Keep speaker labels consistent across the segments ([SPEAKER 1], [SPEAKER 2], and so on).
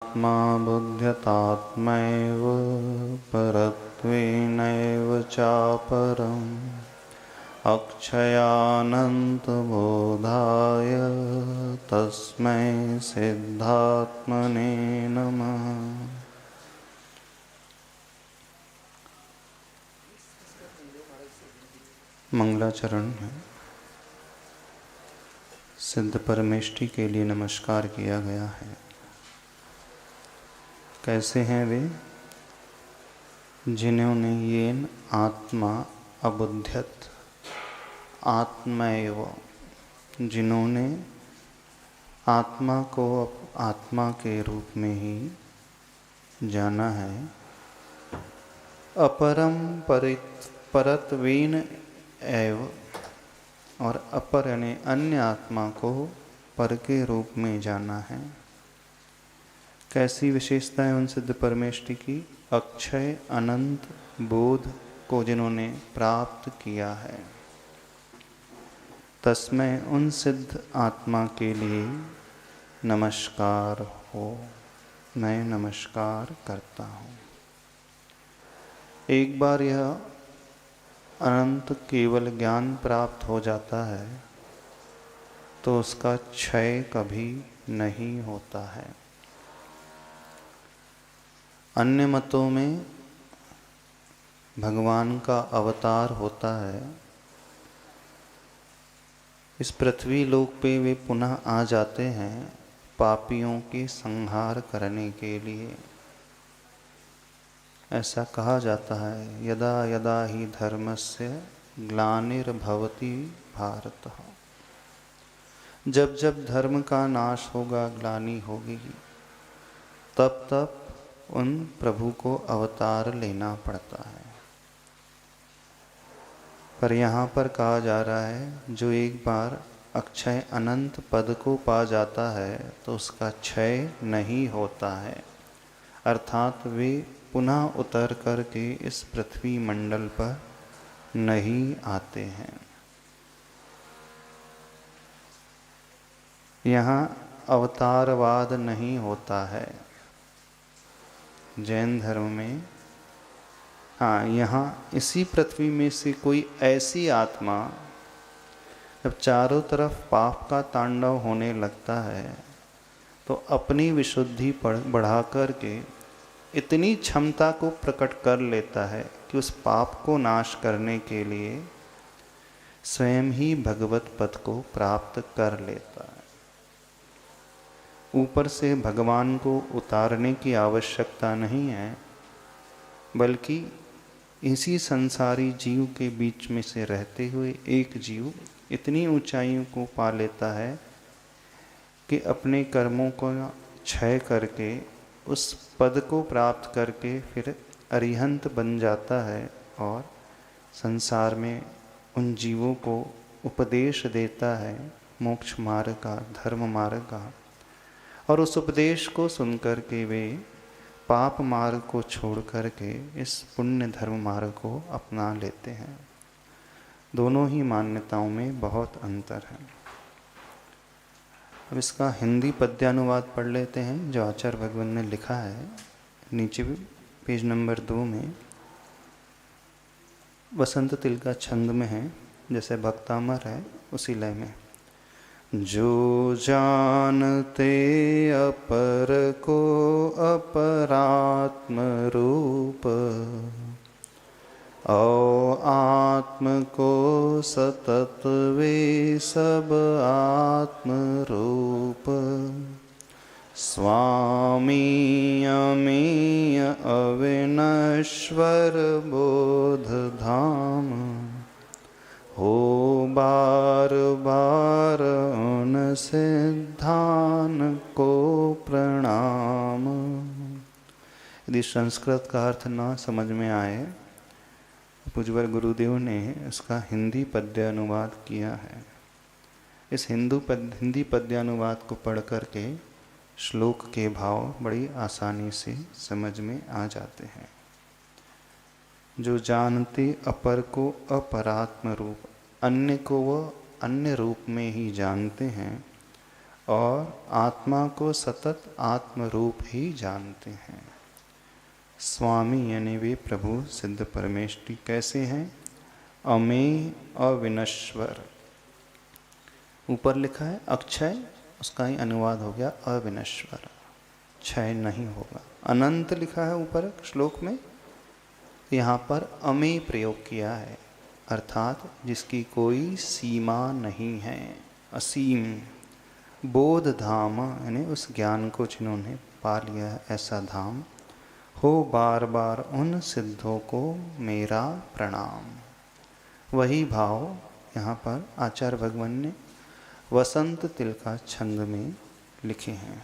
[SPEAKER 1] आत्मा बुध्यतात्मैव परत्वेनैव चापरम् अक्षयानन्तबोधाय तस्मै सिद्धात्मने नमः। मंगलाचरण है। सिद्ध परमेष्टि के लिए नमस्कार किया गया है। कैसे हैं वे? जिन्होंने येन आत्मा अबुध्यत, आत्मैव, जिन्होंने आत्मा को आत्मा के रूप में ही जाना है। अपरम परत्वेन एव, और अपर यानी अन्य आत्मा को पर के रूप में जाना है। कैसी विशेषता है उन सिद्ध परमेष्टि की? अक्षय अनंत बोध को जिन्होंने प्राप्त किया है, तस्मै उन सिद्ध आत्मा के लिए नमस्कार हो। मैं नमस्कार करता हूँ। एक बार यह अनंत केवल ज्ञान प्राप्त हो जाता है तो उसका क्षय कभी नहीं होता है। अन्य मतों में भगवान का अवतार होता है, इस पृथ्वी लोक पे वे पुनः आ जाते हैं पापियों की संहार करने के लिए। ऐसा कहा जाता है, यदा यदा ही धर्मस्य ग्लानिर्भवति भारत। जब जब धर्म का नाश होगा, ग्लानि होगी, तब तब उन प्रभु को अवतार लेना पड़ता है। पर यहाँ पर कहा जा रहा है, जो एक बार अक्षय अनंत पद को पा जाता है तो उसका क्षय नहीं होता है, अर्थात वे पुनः उतर करके इस पृथ्वी मंडल पर नहीं आते हैं। यहाँ अवतारवाद नहीं होता है जैन धर्म में। हाँ, यहाँ इसी पृथ्वी में से कोई ऐसी आत्मा जब चारों तरफ पाप का तांडव होने लगता है तो अपनी विशुद्धि बढ़ा करके इतनी क्षमता को प्रकट कर लेता है कि उस पाप को नाश करने के लिए स्वयं ही भगवत पद को प्राप्त कर लेता है। ऊपर से भगवान को उतारने की आवश्यकता नहीं है, बल्कि इसी संसारी जीव के बीच में से रहते हुए एक जीव इतनी ऊंचाइयों को पा लेता है कि अपने कर्मों को क्षय करके उस पद को प्राप्त करके फिर अरिहंत बन जाता है और संसार में उन जीवों को उपदेश देता है मोक्ष मार्ग का, धर्म मार्ग का। और उस उपदेश को सुनकर के वे पाप मार्ग को छोड़ करके इस पुण्य धर्म मार्ग को अपना लेते हैं। दोनों ही मान्यताओं में बहुत अंतर है। अब इसका हिंदी पद्यानुवाद पढ़ लेते हैं जो आचार्य भगवान ने लिखा है। नीचे पेज नंबर 2 में वसंत तिल का छंद में है, जैसे भक्तामर है उसी लय में। जो जानते अपर को अपरात्म रूप, औ आत्म को सतत वे सब आत्म रूप। स्वामी अमीय अविनश्वर बोध धाम, हो बार बार उन सिद्धान को प्रणाम। यदि संस्कृत का अर्थ ना समझ में आए, पूज्यवर गुरुदेव ने इसका हिंदी पद्यानुवाद किया है। इस हिंदी पद्यानुवाद को पढ़ करके श्लोक के भाव बड़ी आसानी से समझ में आ जाते हैं। जो जानते अपर को अपरात्म रूप, अन्य को वह अन्य रूप में ही जानते हैं, और आत्मा को सतत आत्म रूप ही जानते हैं। स्वामी यानी वे प्रभु सिद्ध परमेष्टि कैसे हैं? अमेय अविनश्वर। ऊपर लिखा है अक्षय, उसका ही अनुवाद हो गया अविनश्वर, क्षय नहीं होगा। अनंत लिखा है ऊपर श्लोक में, यहाँ पर अमेय प्रयोग किया है, अर्थात जिसकी कोई सीमा नहीं है, असीम। बोध धाम यानी उस ज्ञान को जिन्होंने पा लिया है, ऐसा धाम। हो बार बार उन सिद्धों को मेरा प्रणाम। वही भाव यहाँ पर आचार्य भगवान ने वसंत तिलका छंद में लिखे हैं।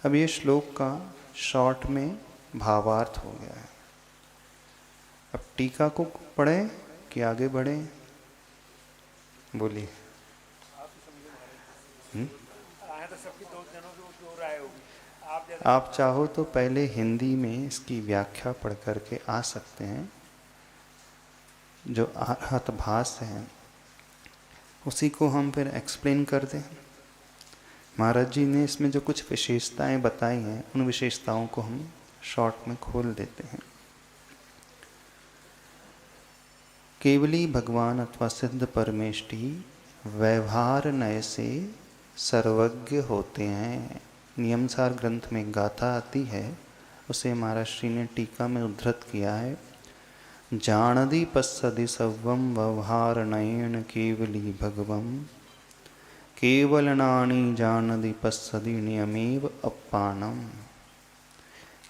[SPEAKER 1] अब ये श्लोक का शॉर्ट में भावार्थ हो गया है। अब टीका को पढ़ें कि आगे बढ़ें? बोलिए। आप चाहो तो पहले हिंदी में इसकी व्याख्या पढ़ करके आ सकते हैं। जो अर्थभाष्य है उसी को हम फिर एक्सप्लेन कर दें। महाराज जी ने इसमें जो कुछ विशेषताएं बताई हैं, उन विशेषताओं को हम शॉर्ट में खोल देते हैं। केवली भगवान अथवा सिद्ध परमेष्टि व्यवहार नय से सर्वज्ञ होते हैं। नियमसार ग्रंथ में गाथा आती है, उसे महाराज श्री ने टीका में उद्धृत किया है। जानदि पश्यदि सर्वं व्यवहार नयन केवली भगवम, केवलनानि जानदि पश्यदि नियमेव अपानम।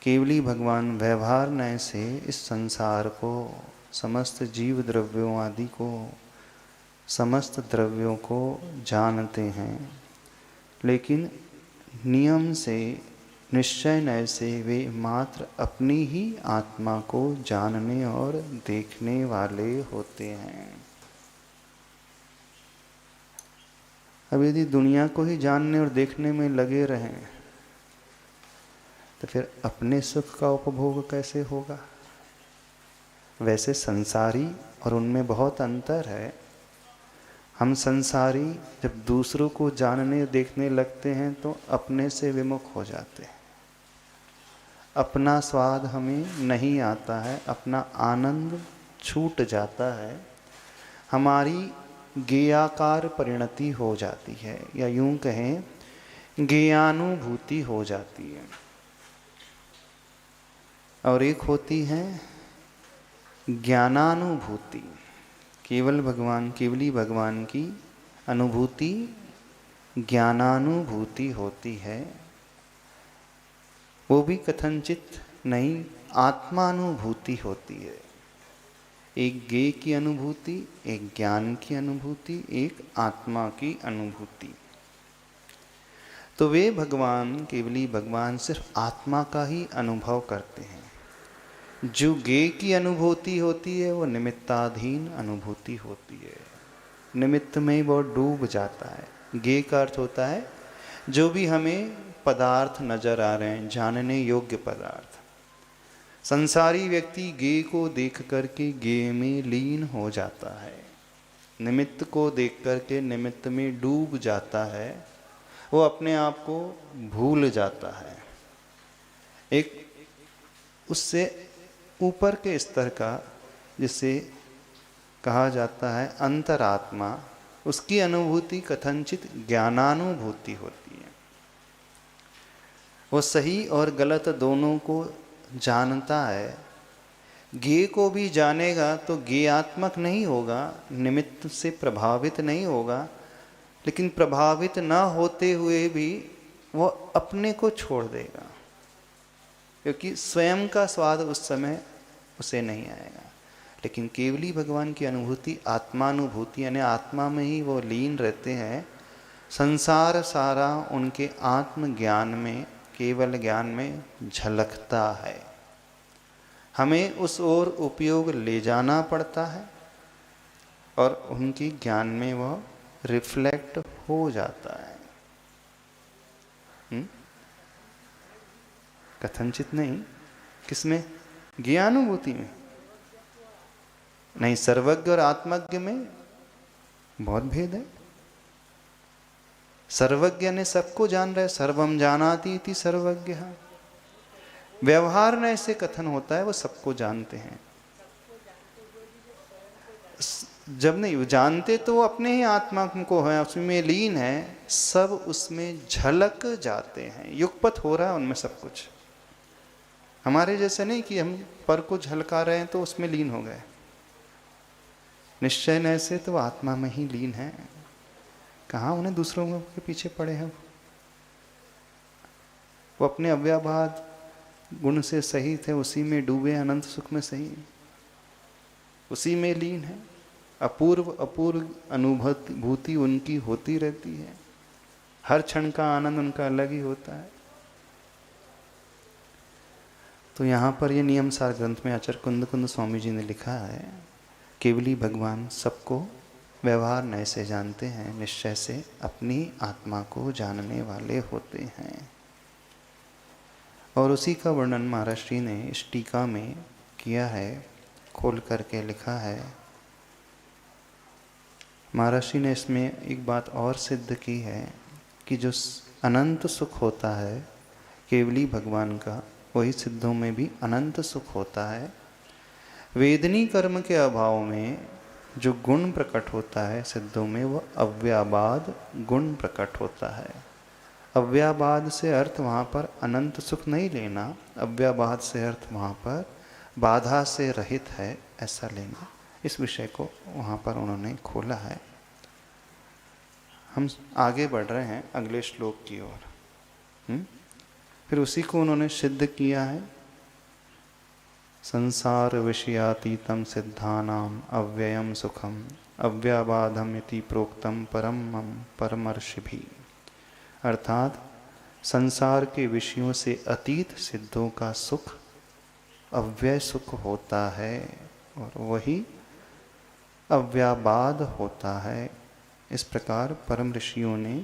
[SPEAKER 1] केवली भगवान व्यवहार नय से इस संसार को, समस्त जीव द्रव्यों आदि को, समस्त द्रव्यों को जानते हैं, लेकिन नियम से, निश्चय नय से वे मात्र अपनी ही आत्मा को जानने और देखने वाले होते हैं। अब यदि दुनिया को ही जानने और देखने में लगे रहें तो फिर अपने सुख का उपभोग कैसे होगा? वैसे संसारी और उनमें बहुत अंतर है। हम संसारी जब दूसरों को जानने देखने लगते हैं तो अपने से विमुख हो जाते हैं। अपना स्वाद हमें नहीं आता है, अपना आनंद छूट जाता है, हमारी ज्ञेयाकार परिणति हो जाती है, या यूं कहें ज्ञेयानुभूति हो जाती है। और एक होती है ज्ञानानुभूति। केवल भगवान, केवली भगवान की अनुभूति ज्ञानानुभूति होती है। वो भी कथनचित नहीं, आत्मानुभूति होती है। एक ज्ञेय की अनुभूति, एक ज्ञान की अनुभूति, एक आत्मा की अनुभूति। तो वे भगवान, केवली भगवान सिर्फ आत्मा का ही अनुभव करते हैं। जो ज्ञेय की अनुभूति होती है वो निमित्ताधीन अनुभूति होती है, निमित्त में वो डूब जाता है। ज्ञेय का अर्थ होता है जो भी हमें पदार्थ नजर आ रहे हैं, जानने योग्य पदार्थ। संसारी व्यक्ति ज्ञेय को देख करके ज्ञेय में लीन हो जाता है, निमित्त को देख करके निमित्त में डूब जाता है, वो अपने आप को भूल जाता है। एक उससे ऊपर के स्तर का, जिसे कहा जाता है अंतरात्मा, उसकी अनुभूति कथनचित ज्ञानानुभूति होती है। वो सही और गलत दोनों को जानता है। ज्ञेय को भी जानेगा तो ज्ञेयात्मक नहीं होगा, निमित्त से प्रभावित नहीं होगा, लेकिन प्रभावित न होते हुए भी वो अपने को छोड़ देगा, क्योंकि स्वयं का स्वाद उस समय उसे नहीं आएगा। लेकिन केवली भगवान की अनुभूति आत्मानुभूति, यानी आत्मा में ही वो लीन रहते हैं। संसार सारा उनके आत्मज्ञान में, केवल ज्ञान में झलकता है। हमें उस ओर उपयोग ले जाना पड़ता है और उनकी ज्ञान में वह रिफ्लेक्ट हो जाता है। कथनचित नहीं, किसमें? ज्ञानानुभूति में नहीं, सर्वज्ञ और आत्मज्ञ में बहुत भेद है। सर्वज्ञ ने सबको जान रहा है, सर्वम जानाति इति सर्वज्ञ। व्यवहार में ऐसे कथन होता है, वो सबको जानते हैं। जब नहीं जानते तो अपने ही आत्मा को है, उसमें लीन है, सब उसमें झलक जाते हैं। युगपत हो रहा है उनमें सब कुछ। हमारे जैसे नहीं कि हम पर को झलका रहे हैं तो उसमें लीन हो गए। निश्चय न से तो आत्मा में ही लीन है। कहाँ उन्हें दूसरों के पीछे पड़े हैं। वो अपने अव्याभाद गुण से सही थे, उसी में डूबे, अनंत सुख में सही, उसी में लीन है। अपूर्व अपूर्व अनुभूति उनकी होती रहती है। हर क्षण का आनंद उनका अलग ही होता है। तो यहाँ पर ये नियम सार ग्रंथ में आचार्य कुंद कुंद स्वामी जी ने लिखा है, केवली भगवान सबको व्यवहार नय से जानते हैं, निश्चय से अपनी आत्मा को जानने वाले होते हैं। और उसी का वर्णन महाराज श्री ने इस टीका में किया है, खोल करके लिखा है। महाराज श्री ने इसमें एक बात और सिद्ध की है कि जो अनंत सुख होता है केवली भगवान का, वही सिद्धों में भी अनंत सुख होता है। वेदनी कर्म के अभाव में जो गुण प्रकट होता है सिद्धों में, वह अव्याबाद गुण प्रकट होता है। अव्याबाद से अर्थ वहाँ पर अनंत सुख नहीं लेना, अव्याबाद से अर्थ वहाँ पर बाधा से रहित है, ऐसा लेना। इस विषय को वहाँ पर उन्होंने खोला है। हम आगे बढ़ रहे हैं अगले श्लोक की ओर। फिर उसी को उन्होंने सिद्ध किया है। संसार विषयातीतम सिद्धानाम अव्ययम सुखम अव्याबाधम इति प्रोक्तम परमम परमर्षिभि। अर्थात संसार के विषयों से अतीत सिद्धों का सुख अव्यय सुख होता है और वही अव्याबाद होता है। इस प्रकार परम ऋषियों ने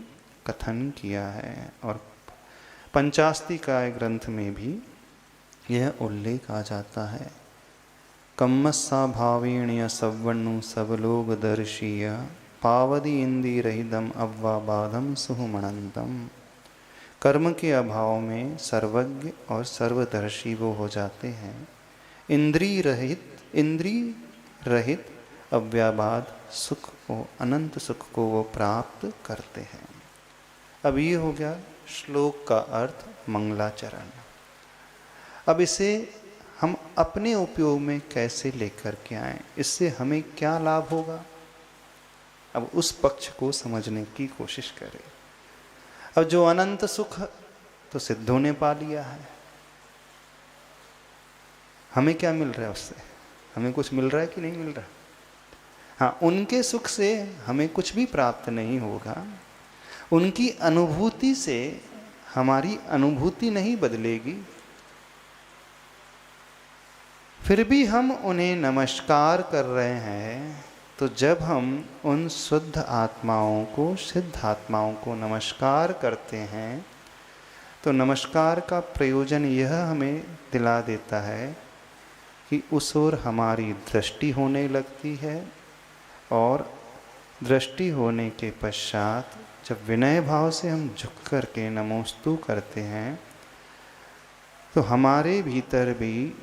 [SPEAKER 1] कथन किया है। और पंचास्तिकाय ग्रंथ में भी यह उल्लेख आ जाता है। कम्मस्सा भावेण्य सवर्णु सबलोग दर्शीय पावदी इंदिरहिदम अव्वाबाधम सुहुमणंतम। कर्म के अभाव में सर्वज्ञ और सर्वदर्शी वो हो जाते हैं। इंद्रिय रहित अव्याबाद सुख को, अनंत सुख को वो प्राप्त करते हैं। अब ये हो गया श्लोक का अर्थ, मंगलाचरण। अब इसे हम अपने उपयोग में कैसे लेकर के आएं, इससे हमें क्या लाभ होगा, अब उस पक्ष को समझने की कोशिश करें। अब जो अनंत सुख तो सिद्धों ने पा लिया है, हमें क्या मिल रहा है उससे? हमें कुछ मिल रहा है कि नहीं मिल रहा? हाँ, उनके सुख से हमें कुछ भी प्राप्त नहीं होगा। उनकी अनुभूति से हमारी अनुभूति नहीं बदलेगी। फिर भी हम उन्हें नमस्कार कर रहे हैं, तो जब हम उन शुद्ध आत्माओं को, सिद्ध आत्माओं को नमस्कार करते हैं, तो नमस्कार का प्रयोजन यह हमें दिला देता है कि उस ओर हमारी दृष्टि होने लगती है। और दृष्टि होने के पश्चात जब विनय भाव से हम झुक कर के नमोस्तु करते हैं, तो हमारे भीतर भी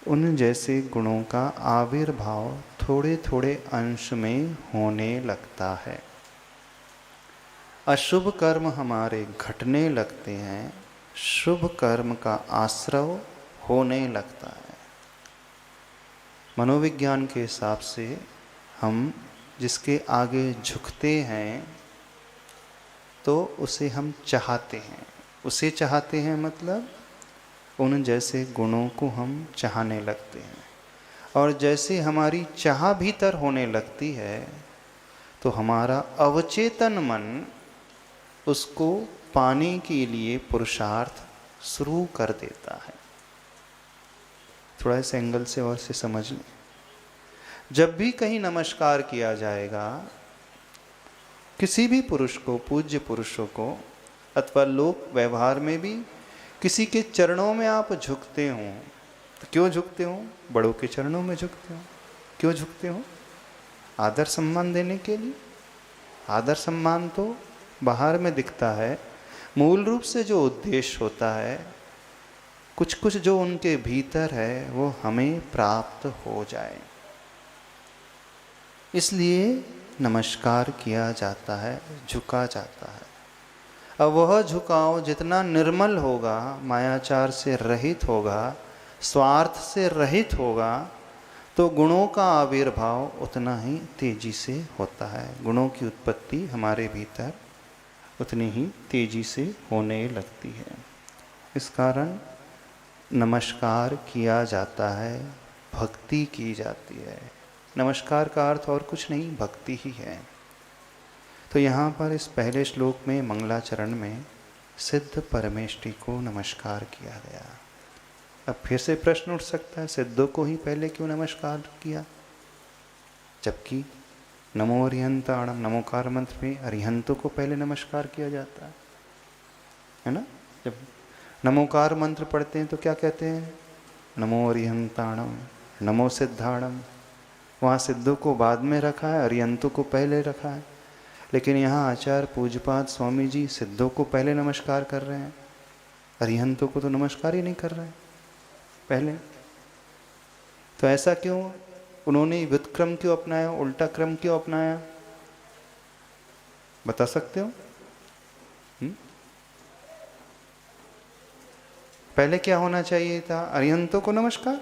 [SPEAKER 1] उन जैसे गुणों का आविर्भाव थोड़े थोड़े अंश में होने लगता है। अशुभ कर्म हमारे घटने लगते हैं, शुभ कर्म का आश्रव होने लगता है। मनोविज्ञान के हिसाब से हम जिसके आगे झुकते हैं तो उसे हम चाहते हैं। उसे चाहते हैं मतलब उन जैसे गुणों को हम चाहने लगते हैं। और जैसे हमारी चाह भीतर होने लगती है तो हमारा अवचेतन मन उसको पाने के लिए पुरुषार्थ शुरू कर देता है। थोड़ा इस एंगल से और से समझ लें। जब भी कहीं नमस्कार किया जाएगा किसी भी पुरुष को, पूज्य पुरुषों को, अथवा लोक व्यवहार में भी किसी के चरणों में आप झुकते हो तो क्यों झुकते हो? बड़ों के चरणों में झुकते हो। क्यों झुकते हो? आदर सम्मान देने के लिए। आदर सम्मान तो बाहर में दिखता है, मूल रूप से जो उद्देश्य होता है, कुछ कुछ जो उनके भीतर है वो हमें प्राप्त हो जाए, इसलिए नमस्कार किया जाता है, झुका जाता है। अब वह झुकाव जितना निर्मल होगा, मायाचार से रहित होगा, स्वार्थ से रहित होगा, तो गुणों का आविर्भाव उतना ही तेजी से होता है। गुणों की उत्पत्ति हमारे भीतर उतनी ही तेजी से होने लगती है। इस कारण नमस्कार किया जाता है, भक्ति की जाती है। नमस्कार का अर्थ और कुछ नहीं, भक्ति ही है। तो यहाँ पर इस पहले श्लोक में मंगलाचरण में सिद्ध परमेष्टि को नमस्कार किया गया। अब फिर से प्रश्न उठ सकता है, सिद्धों को ही पहले क्यों नमस्कार किया, जबकि नमो अरिहंताणम, नमोकार मंत्र में अरिहंतों को पहले नमस्कार किया जाता है ना। जब नमोकार मंत्र पढ़ते हैं तो क्या कहते हैं, नमो अरिहंताणम, नमो सिद्धाणम। वहाँ सिद्धों को बाद में रखा है, अरिहंतों को पहले रखा है। लेकिन यहाँ आचार्य पूज्यपाद स्वामी जी सिद्धों को पहले नमस्कार कर रहे हैं, अरिहंतों को तो नमस्कार ही नहीं कर रहे हैं पहले। तो ऐसा क्यों, उन्होंने व्युत्क्रम क्यों अपनाया, उल्टा क्रम क्यों अपनाया, बता सकते हो? पहले क्या होना चाहिए था, अरिहंतों को नमस्कार।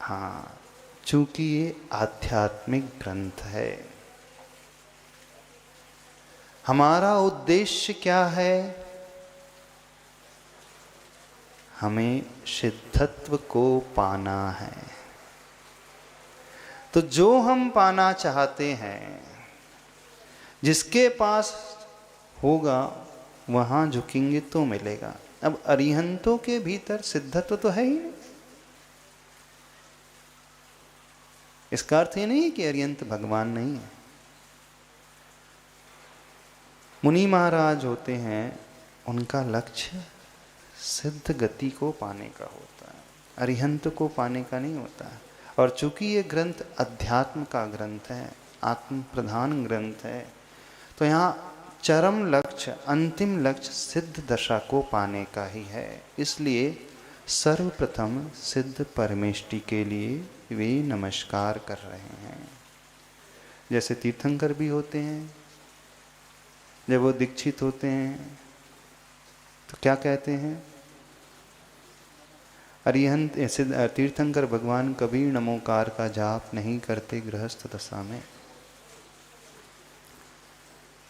[SPEAKER 1] हाँ, चूंकि ये आध्यात्मिक ग्रंथ है, हमारा उद्देश्य क्या है, हमें सिद्धत्व को पाना है। तो जो हम पाना चाहते हैं, जिसके पास होगा वहां झुकेंगे तो मिलेगा। अब अरिहंतों के भीतर सिद्धत्व तो है ही नहीं। इसका अर्थ ये नहीं कि अरिहंत भगवान नहीं है। मुनि महाराज होते हैं, उनका लक्ष्य सिद्ध गति को पाने का होता है, अरिहंत को पाने का नहीं होता है। और चूंकि ये ग्रंथ अध्यात्म का ग्रंथ है, आत्म प्रधान ग्रंथ है, तो यहाँ चरम लक्ष्य, अंतिम लक्ष्य सिद्ध दशा को पाने का ही है। इसलिए सर्वप्रथम सिद्ध परमेष्टि के लिए वे नमस्कार कर रहे हैं। जैसे तीर्थंकर भी होते हैं, जब वो दीक्षित होते हैं तो क्या कहते हैं, अरिहंत तीर्थंकर भगवान कभी नमोकार का जाप नहीं करते गृहस्थ दशा में।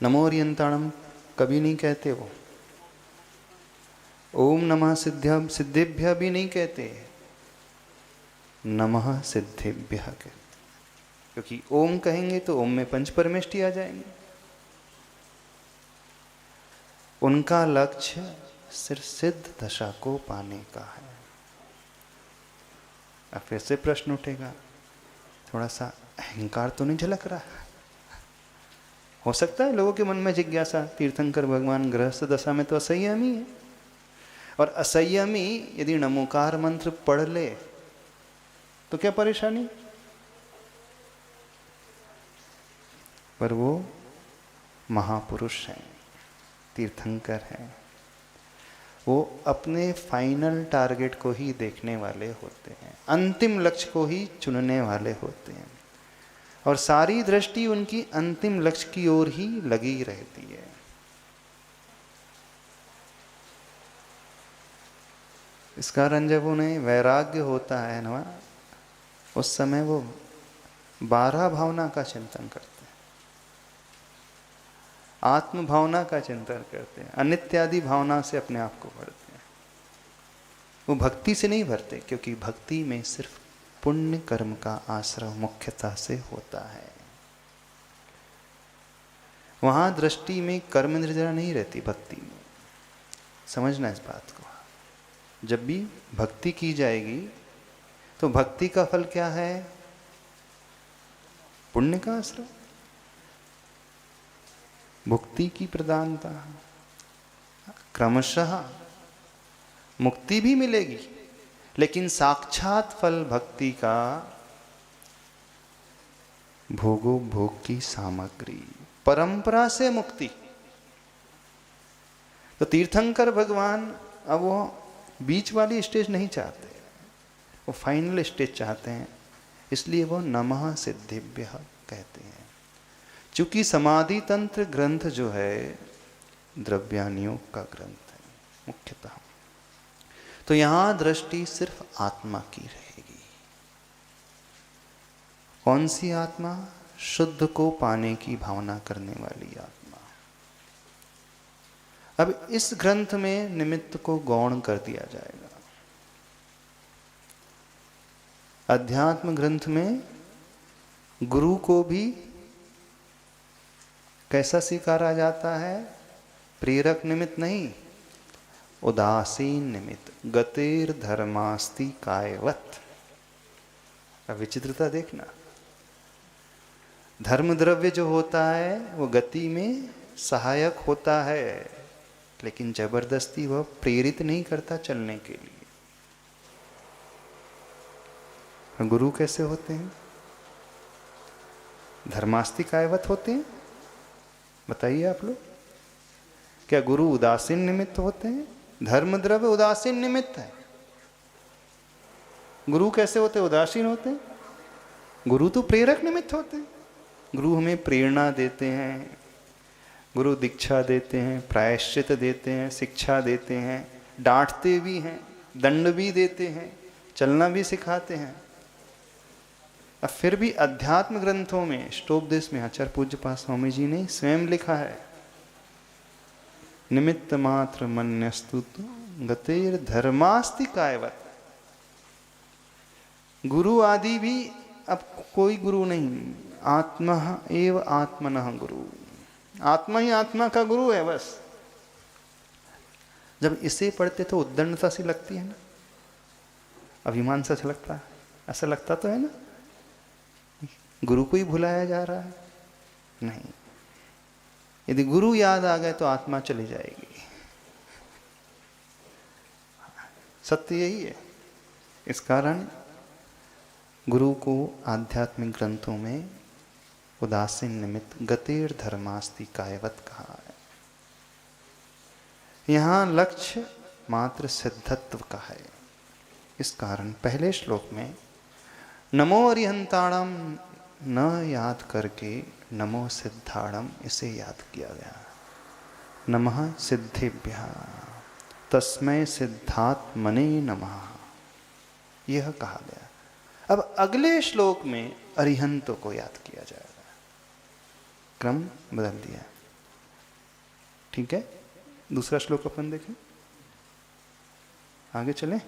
[SPEAKER 1] नमो अरिहंताणम कभी नहीं कहते वो, ओम नमः सिद्धेभ्य भी नहीं कहते, नमः सिद्धेभ्य कहते, क्योंकि ओम कहेंगे तो ओम में पंच परमेष्टि आ जाएंगे। उनका लक्ष्य सिर्फ सिद्ध दशा को पाने का है। अब फिर से प्रश्न उठेगा, थोड़ा सा अहंकार तो नहीं झलक रहा? हो सकता है लोगों के मन में जिज्ञासा, तीर्थंकर भगवान गृहस्थ दशा में तो असंयमी है, और असंयमी यदि नमोकार मंत्र पढ़ ले तो क्या परेशानी? पर वो महापुरुष हैं, तीर्थंकर हैं, वो अपने फाइनल टारगेट को ही देखने वाले होते हैं, अंतिम लक्ष्य को ही चुनने वाले होते हैं, और सारी दृष्टि उनकी अंतिम लक्ष्य की ओर ही लगी रहती है। इस कारण जब उन्हें वैराग्य होता है ना, उस समय वो 12 भावना का चिंतन करते हैं, आत्म भावना का चिंतन करते हैं, अनित्यादि भावना से अपने आप को भरते हैं। वो भक्ति से नहीं भरते, क्योंकि भक्ति में सिर्फ पुण्य कर्म का आश्रय मुख्यता से होता है। वहां दृष्टि में कर्म निर्जरा नहीं रहती भक्ति में। समझना इस बात को। जब भी भक्ति की जाएगी तो भक्ति का फल क्या है? पुण्य का आश्रय, मुक्ति की प्रदानता। क्रमशः मुक्ति भी मिलेगी, लेकिन साक्षात फल भक्ति का भोगो भोग की सामग्री, परंपरा से मुक्ति। तो तीर्थंकर भगवान अब वो बीच वाली स्टेज नहीं चाहते, वो फाइनल स्टेज चाहते हैं, इसलिए वो नमः सिद्धिभ्यः कहते हैं। चूंकि समाधि तंत्र ग्रंथ जो है द्रव्यानुयोग का ग्रंथ है मुख्यतः, तो यहां दृष्टि सिर्फ आत्मा की रहेगी। कौन सी आत्मा? शुद्ध को पाने की भावना करने वाली आत्मा। अब इस ग्रंथ में निमित्त को गौण कर दिया जाएगा। अध्यात्म ग्रंथ में गुरु को भी कैसा स्वीकारा जाता है? प्रेरक निमित्त नहीं, उदासीन निमित्त। गतिर धर्मास्ति कायवत। अब विचित्रता देखना, धर्म द्रव्य जो होता है वो गति में सहायक होता है, लेकिन जबरदस्ती वह प्रेरित नहीं करता चलने के लिए। गुरु कैसे होते हैं? धर्मास्ति कायवत होते हैं? बताइए आप लोग, क्या गुरु उदासीन निमित्त होते हैं? धर्म द्रव्य उदासीन निमित्त है। गुरु कैसे होते? उदासीन होते हैं। गुरु तो प्रेरक निमित्त होते हैं। गुरु हमें प्रेरणा देते हैं, गुरु दीक्षा देते हैं, प्रायश्चित देते हैं, शिक्षा देते हैं, डांटते भी हैं, दंड भी देते हैं, चलना भी सिखाते हैं। अब फिर भी अध्यात्म ग्रंथों में, स्टोपदेश में आचार्य पूज्यपाद स्वामी जी ने स्वयं लिखा है, निमित्त मात्र मन्यस्तु गतिर धर्मास्ति कायवत। गुरु आदि भी अब कोई गुरु नहीं, आत्मा एव आत्मनः गुरु। आत्मा ही आत्मा का गुरु है बस। जब इसे पढ़ते तो उद्दंडता सी लगती है ना, अभिमान सा लगता है, ऐसा लगता तो है ना, गुरु को ही भुलाया जा रहा है। नहीं, यदि गुरु याद आ गए तो आत्मा चली जाएगी। सत्य यही है। इस कारण गुरु को आध्यात्मिक ग्रंथों में उदासीन निमित्त गतिर धर्मास्ति कायवत कहा है। यहां लक्ष्य मात्र सिद्धत्व का है। इस कारण पहले श्लोक में नमो अरिहंताणम न याद करके नमो सिद्धाणम इसे याद किया गया। नमः सिद्धिभ्यः तस्मै सिद्धात्मने नमः, यह कहा गया। अब अगले श्लोक में अरिहंतों को याद किया जाएगा। क्रम बदल दिया, ठीक है। दूसरा श्लोक अपन देखें, आगे चलें।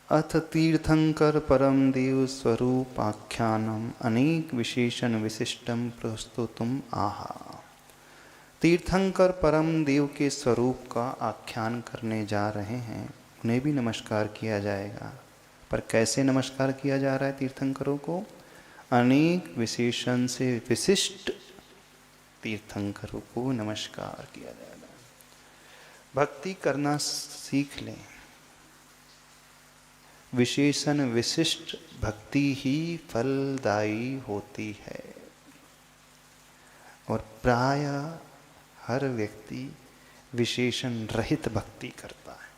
[SPEAKER 1] अथ तीर्थंकर परम देव स्वरूपाख्यानम अनेक विशेषण विशिष्टम प्रस्तुतुम आहा। तीर्थंकर परम देव के स्वरूप का आख्यान करने जा रहे हैं। उन्हें भी नमस्कार किया जाएगा, पर कैसे नमस्कार किया जा रहा है तीर्थंकरों को? अनेक विशेषण से विशिष्ट तीर्थंकरों को नमस्कार किया जाएगा। भक्ति करना सीख लें। विशेषण विशिष्ट भक्ति ही फलदायी होती है, और प्राय हर व्यक्ति विशेषण रहित भक्ति करता है,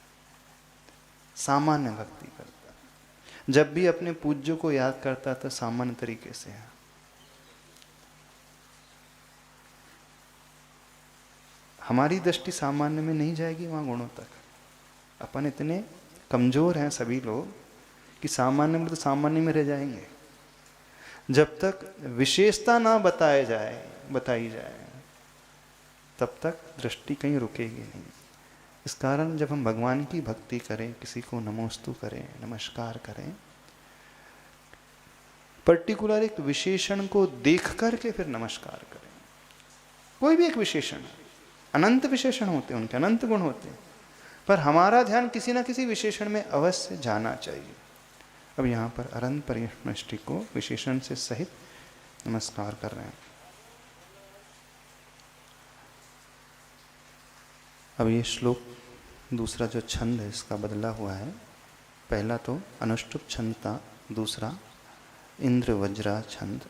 [SPEAKER 1] सामान्य भक्ति करता है। जब भी अपने पूज्य को याद करता है तो सामान्य तरीके से है। हमारी दृष्टि सामान्य में नहीं जाएगी वहां गुणों तक। अपन इतने कमजोर हैं सभी लोग कि सामान्य में तो सामान्य में रह जाएंगे। जब तक विशेषता ना बताई जाए तब तक दृष्टि कहीं रुकेगी नहीं। इस कारण जब हम भगवान की भक्ति करें, किसी को नमोस्तु करें, नमस्कार करें, पर्टिकुलर एक विशेषण को देख करके फिर नमस्कार करें। कोई भी एक विशेषण, अनंत विशेषण होते हैं, उनके अनंत गुण होते हैं, पर हमारा ध्यान किसी न किसी विशेषण में अवश्य जाना चाहिए। अब यहाँ पर अनंत परिष्टि को विशेषण से सहित नमस्कार कर रहे हैं। अब ये श्लोक दूसरा जो छंद है इसका बदला हुआ है। पहला तो अनुष्टुप छंद था, दूसरा इंद्र वज्रा छंद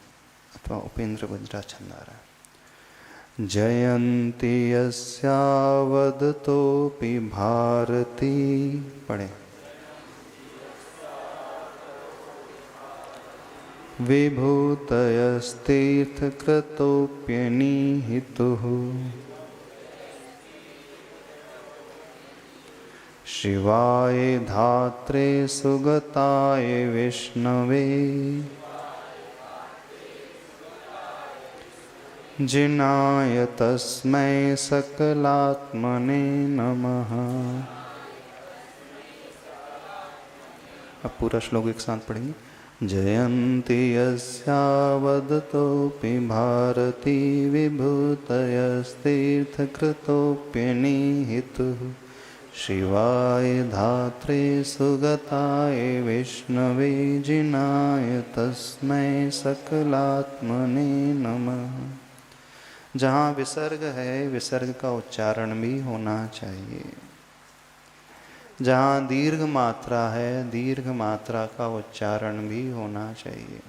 [SPEAKER 1] अथवा उपेंद्र वज्रा छंद आ रहा है। जयंती यस्यावदतोऽपि भारती, पढ़े, विभूतयस्तीर्थकृतोऽप्यनिहितुः, शिवाय धात्रे सुगताय विष्णवे, जिनाय तस्मै सकलात्मने नमः। अब पूरा श्लोक एक साथ पढ़ेंगे। जयंती यस्यावदतोऽपि भारती, विभूतयस्तीर्थकृतोऽप्यनिहितुः, शिवाय धात्रे सुगताय विष्णवे, जिनाय तस्मै सकलात्मने नमः। जहाँ विसर्ग है, विसर्ग का उच्चारण भी होना चाहिए। जहाँ दीर्घ मात्रा है, दीर्घ मात्रा का उच्चारण भी होना चाहिए।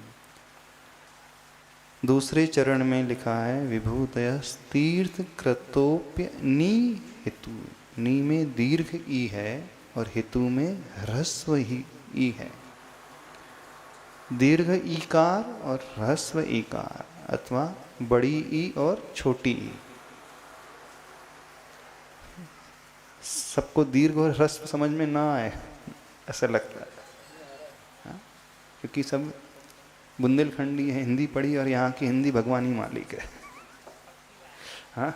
[SPEAKER 1] दूसरे चरण में लिखा है विभूतयस्तीर्थ कृतोप्य निहितु। नी में दीर्घ ई है और हितु में ह्रस्व ही ई है। दीर्घ ईकार और ह्रस्व ईकार अथवा बड़ी ई और छोटी ई, सबको दीर्घ और ह्रस्व समझ में ना आए ऐसा लगता है, क्योंकि सब बुंदेलखंडी है, हिंदी पढ़ी और यहाँ की हिंदी भगवान ही मालिक है। हाँ,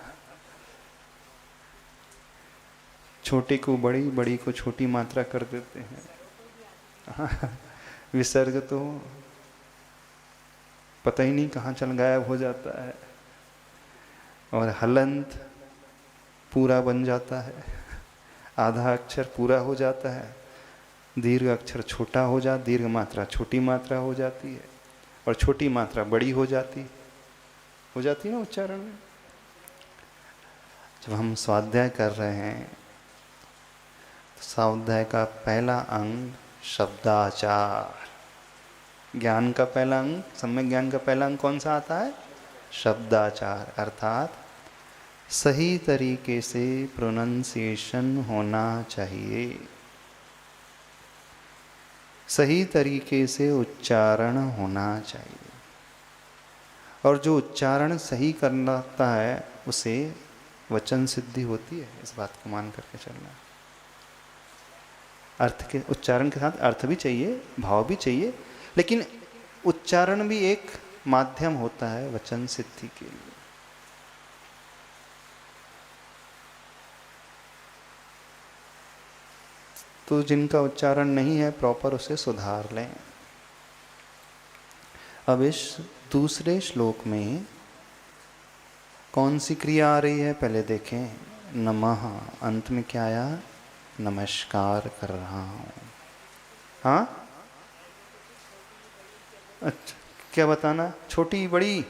[SPEAKER 1] छोटे को बड़ी, बड़ी को छोटी मात्रा कर देते हैं। हाँ, विसर्ग तो पता ही नहीं कहाँ चल गायब हो जाता है, और हलंत पूरा बन जाता है, आधा अक्षर पूरा हो जाता है, दीर्घ अक्षर छोटा हो जाता, दीर्घ मात्रा छोटी मात्रा हो जाती है, और छोटी मात्रा बड़ी हो जाती ना उच्चारण में। जब हम स्वाध्याय कर रहे हैं तो स्वाध्याय का पहला अंग शब्दाचार, ज्ञान का पहला अंग, सम्यक ज्ञान का पहला अंग कौन सा आता है? शब्दाचार, अर्थात सही तरीके से प्रोनंसिएशन होना चाहिए, सही तरीके से उच्चारण होना चाहिए। और जो उच्चारण सही करता है उसे वचन सिद्धि होती है, इस बात को मान करके चलना। अर्थ के, उच्चारण के साथ अर्थ भी चाहिए, भाव भी चाहिए, लेकिन उच्चारण भी एक माध्यम होता है वचन सिद्धि के लिए। तो जिनका उच्चारण नहीं है प्रॉपर, उसे सुधार लें। अब इस दूसरे श्लोक में कौन सी क्रिया आ रही है पहले देखें। नमः, अंत में क्या आया? नमस्कार कर रहा हूं। हाँ, अच्छा, क्या बताना? छोटी बड़ी?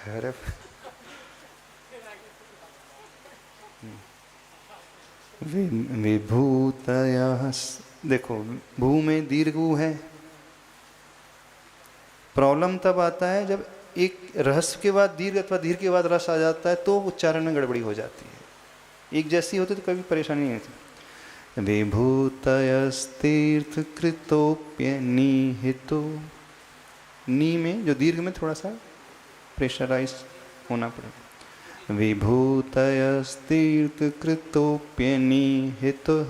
[SPEAKER 1] अरे विभूतयः, देखो भू में दीर्घ ऊ है। प्रॉब्लम तब आता है जब एक रहस्य के बाद दीर्घ अथवा दीर्घ के बाद रस आ जाता है, तो उच्चारण में गड़बड़ी हो जाती है। एक जैसी होती तो कभी परेशानी नहीं होती। विभूतयस्तीर्थकृतोप्यनिहितो, नी में जो दीर्घ में थोड़ा सा प्रेशराइज होना पड़ेगा। विभूतयस्तीर्थकृतोप्यनिहितो,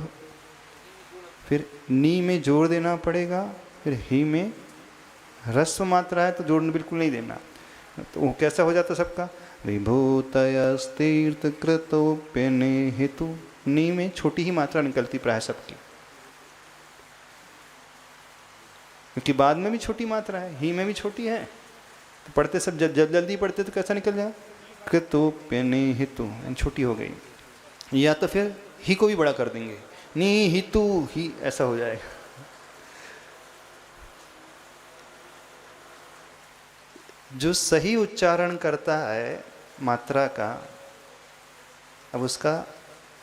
[SPEAKER 1] फिर नी में जोड़ देना पड़ेगा, फिर ही में ह्रस्व मात्रा है तो जोड़ बिल्कुल नहीं देना। तो वो कैसा हो जाता सबका? विभूतयस्तीर्थकृतोप्यनिहितो, नी में छोटी ही मात्रा निकलती प्राय सबकी, क्योंकि बाद में भी छोटी मात्रा है, ही में भी छोटी है, तो पढ़ते सब जब जल्दी पढ़ते तो कैसा निकल जाए? कृतोप्यनिहितो, छोटी हो गई। या तो फिर ही को भी बड़ा कर देंगे, निहितु ही, ऐसा हो जाएगा। जो सही उच्चारण करता है मात्रा का, अब उसका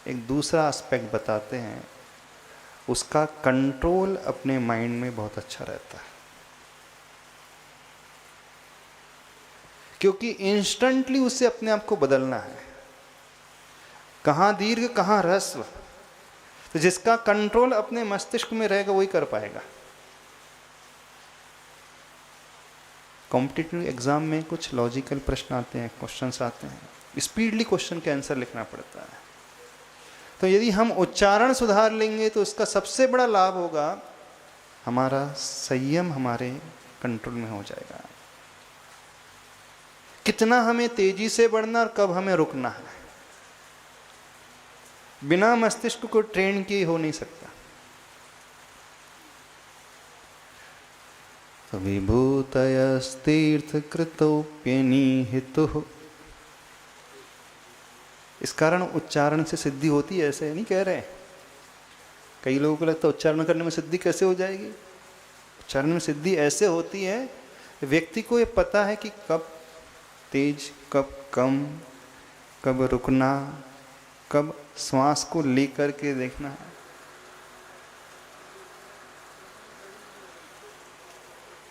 [SPEAKER 1] एक दूसरा एस्पेक्ट बताते हैं, उसका कंट्रोल अपने माइंड में बहुत अच्छा रहता है, क्योंकि इंस्टेंटली उसे अपने आप को बदलना है। कहाँ दीर्घ कहाँ ह्रस्व, तो जिसका कंट्रोल अपने मस्तिष्क में रहेगा वही कर पाएगा। कॉम्पिटिटिव एग्जाम में कुछ लॉजिकल प्रश्न आते हैं, क्वेश्चंस आते हैं, स्पीडली क्वेश्चन के आंसर लिखना पड़ता है। तो यदि हम उच्चारण सुधार लेंगे तो उसका सबसे बड़ा लाभ होगा, हमारा संयम हमारे कंट्रोल में हो जाएगा। कितना हमें तेजी से बढ़ना और कब हमें रुकना है, बिना मस्तिष्क को ट्रेन किए हो नहीं सकता। तो विभूतयस्तीर्थ कृतोप्यनिहितुः, इस कारण उच्चारण से सिद्धि होती है, ऐसे नहीं कह रहे। कई लोगों को लगता है उच्चारण करने में सिद्धि कैसे हो जाएगी। उच्चारण में सिद्धि ऐसे होती है, व्यक्ति को ये पता है कि कब तेज, कब कम, कब रुकना, कब श्वास को लेकर के देखना है।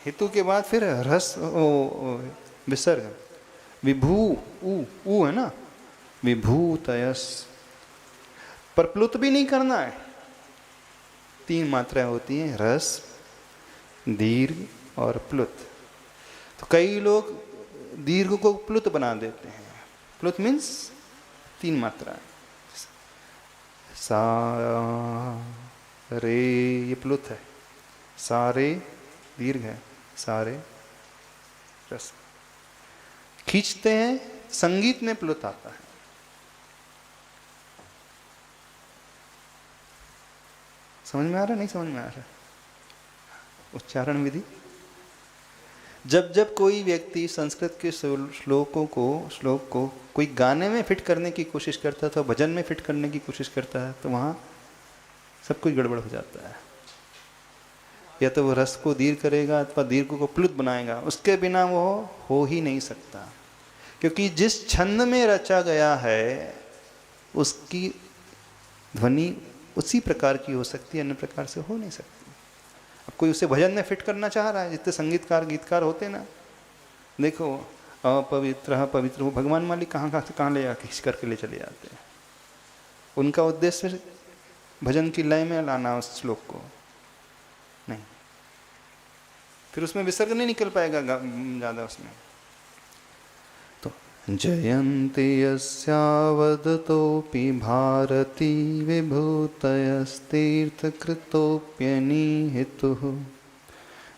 [SPEAKER 1] हेतु के बाद फिर रस विसर्ग, विभू ऊ है ना, विभूतयस, पर प्लुत भी नहीं करना है। 3 मात्राएं होती हैं, रस, दीर्घ और प्लुत। तो कई लोग दीर्घ को प्लुत बना देते हैं। प्लुत मीन्स 3 मात्राएं, सा रे, ये प्लुत है, सारे दीर्घ है, सारे रस। खींचते हैं, संगीत में प्लुत आता है। समझ में आ रहा है, नहीं समझ में आ रहा? उच्चारण विधि, जब जब कोई व्यक्ति संस्कृत के श्लोक को कोई गाने में फिट करने की कोशिश करता है, भजन में फिट करने की कोशिश करता है, तो वहाँ सब कुछ गड़बड़ हो जाता है। या तो वो रस को दीर्घ करेगा अथवा दीर्घ को प्लुत बनाएगा, उसके बिना वो हो ही नहीं सकता। क्योंकि जिस छंद में रचा गया है उसकी ध्वनि उसी प्रकार की हो सकती है, अन्य प्रकार से हो नहीं सकती। अब कोई उसे भजन में फिट करना चाह रहा है, जितने संगीतकार गीतकार होते ना, देखो अपवित्र पवित्र, वो भगवान मालिक कहाँ ले जाके खींच करके ले चले जाते हैं। उनका उद्देश्य भजन की लय में लाना उस श्लोक को नहीं, फिर उसमें विसर्ग नहीं निकल पाएगा ज़्यादा उसमें। तो जयन्ति यस्यावदतोऽपि भारती विभूतयस्तीर्थकृतोऽप्यनिहितुः,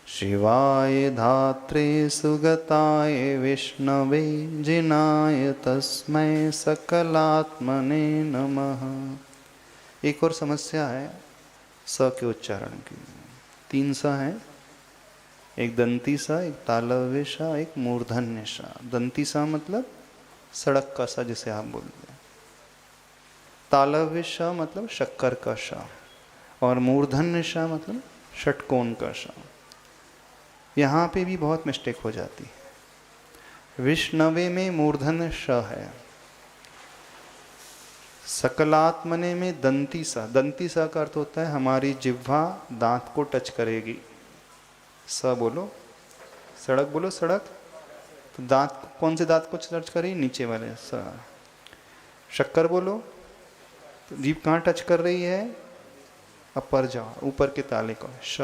[SPEAKER 1] शिवाय धात्रे सुगताय विष्णवे जिनाय तस्मै सकलात्मने नमः। एक और समस्या है स के उच्चारण की। 3 स है, एक दंती सा, एक तालव्य सा, एक मूर्धन्य सा। दंती सा मतलब सड़क का सा जिसे आप बोलते हैं, तालव्य सा मतलब शक्कर का सा, और मूर्धन्य सा मतलब षटकोण का सा। यहाँ पे भी बहुत मिस्टेक हो जाती है। विष्णवे में मूर्धन्य श है, सकलात्मने में दंती सा। दंती सा का अर्थ होता है हमारी जिह्वा दांत को टच करेगी। स बोलो, सड़क बोलो, सड़क, तो दांत कौन से दांत को टच करेगी? नीचे वाले स। शक्कर बोलो, तो जीभ कहाँ टच कर रही है? अपर जाओ, ऊपर के ताले को। श।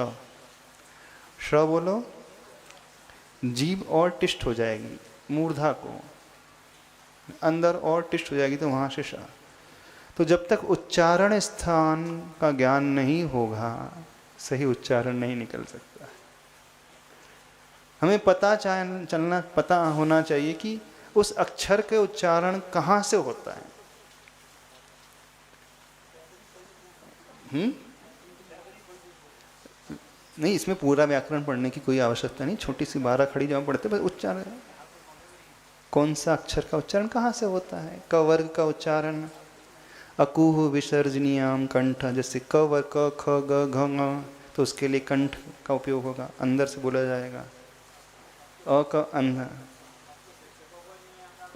[SPEAKER 1] श बोलो, जीभ और टिस्ट हो जाएगी, मूर्धा को अंदर और टिस्ट हो जाएगी, तो वहां से श। तो जब तक उच्चारण स्थान का ज्ञान नहीं होगा, सही उच्चारण नहीं निकल सकता। हमें पता होना चाहिए कि उस अक्षर के उच्चारण कहाँ से होता है। नहीं, इसमें पूरा व्याकरण पढ़ने की कोई आवश्यकता नहीं, छोटी सी 12 खड़ी जहाँ पढ़ते, बस उच्चारण कौन सा अक्षर का उच्चारण कहाँ से होता है। क वर्ग का उच्चारण, अकुह विसर्जनीयाम कंठ, जैसे क वर्ग क ख ग घ ङ, तो उसके लिए कंठ का उपयोग होगा, अंदर से बोला जाएगा। अ का अंध,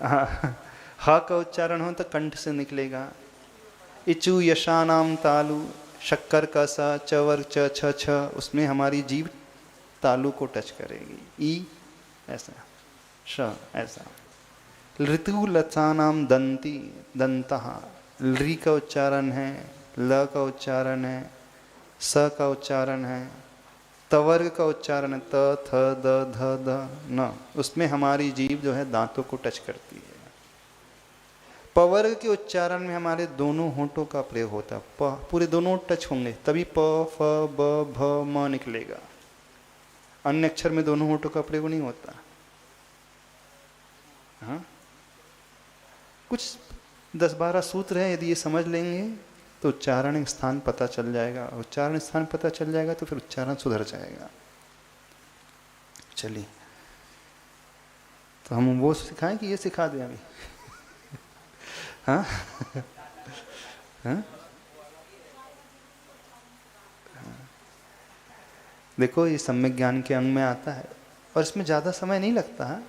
[SPEAKER 1] ह का उच्चारण हो तो कंठ से निकलेगा। इचु यशानाम तालु, शक्कर का सा, चवर च छ छ, उसमें हमारी जीभ तालु को टच करेगी। ई ऐसा, श ऐसा। ऋतु लतानाम दंती, दंतः, री का उच्चारण है, ल का उच्चारण है, स का उच्चारण है, तवर्ग का उच्चारण है, त थ द ध द न, उसमें हमारी जीभ जो है दांतों को टच करती है। पवर्ग के उच्चारण में हमारे दोनों होंठों का प्रयोग होता है, प पूरे दोनों टच होंगे तभी प फ ब भ म निकलेगा। अन्य अक्षर में दोनों होंठों का प्रयोग नहीं होता। हाँ, कुछ 10-12 सूत्र हैं, यदि ये समझ लेंगे तो उच्चारण स्थान पता चल जाएगा। उच्चारण स्थान पता चल जाएगा तो फिर उच्चारण सुधर जाएगा। चलिए, तो हम वो सिखाएं कि ये सिखा दें अभी? हाँ हाँ, देखो ये सम्यक ज्ञान के अंग में आता है और इसमें ज़्यादा समय नहीं लगता है।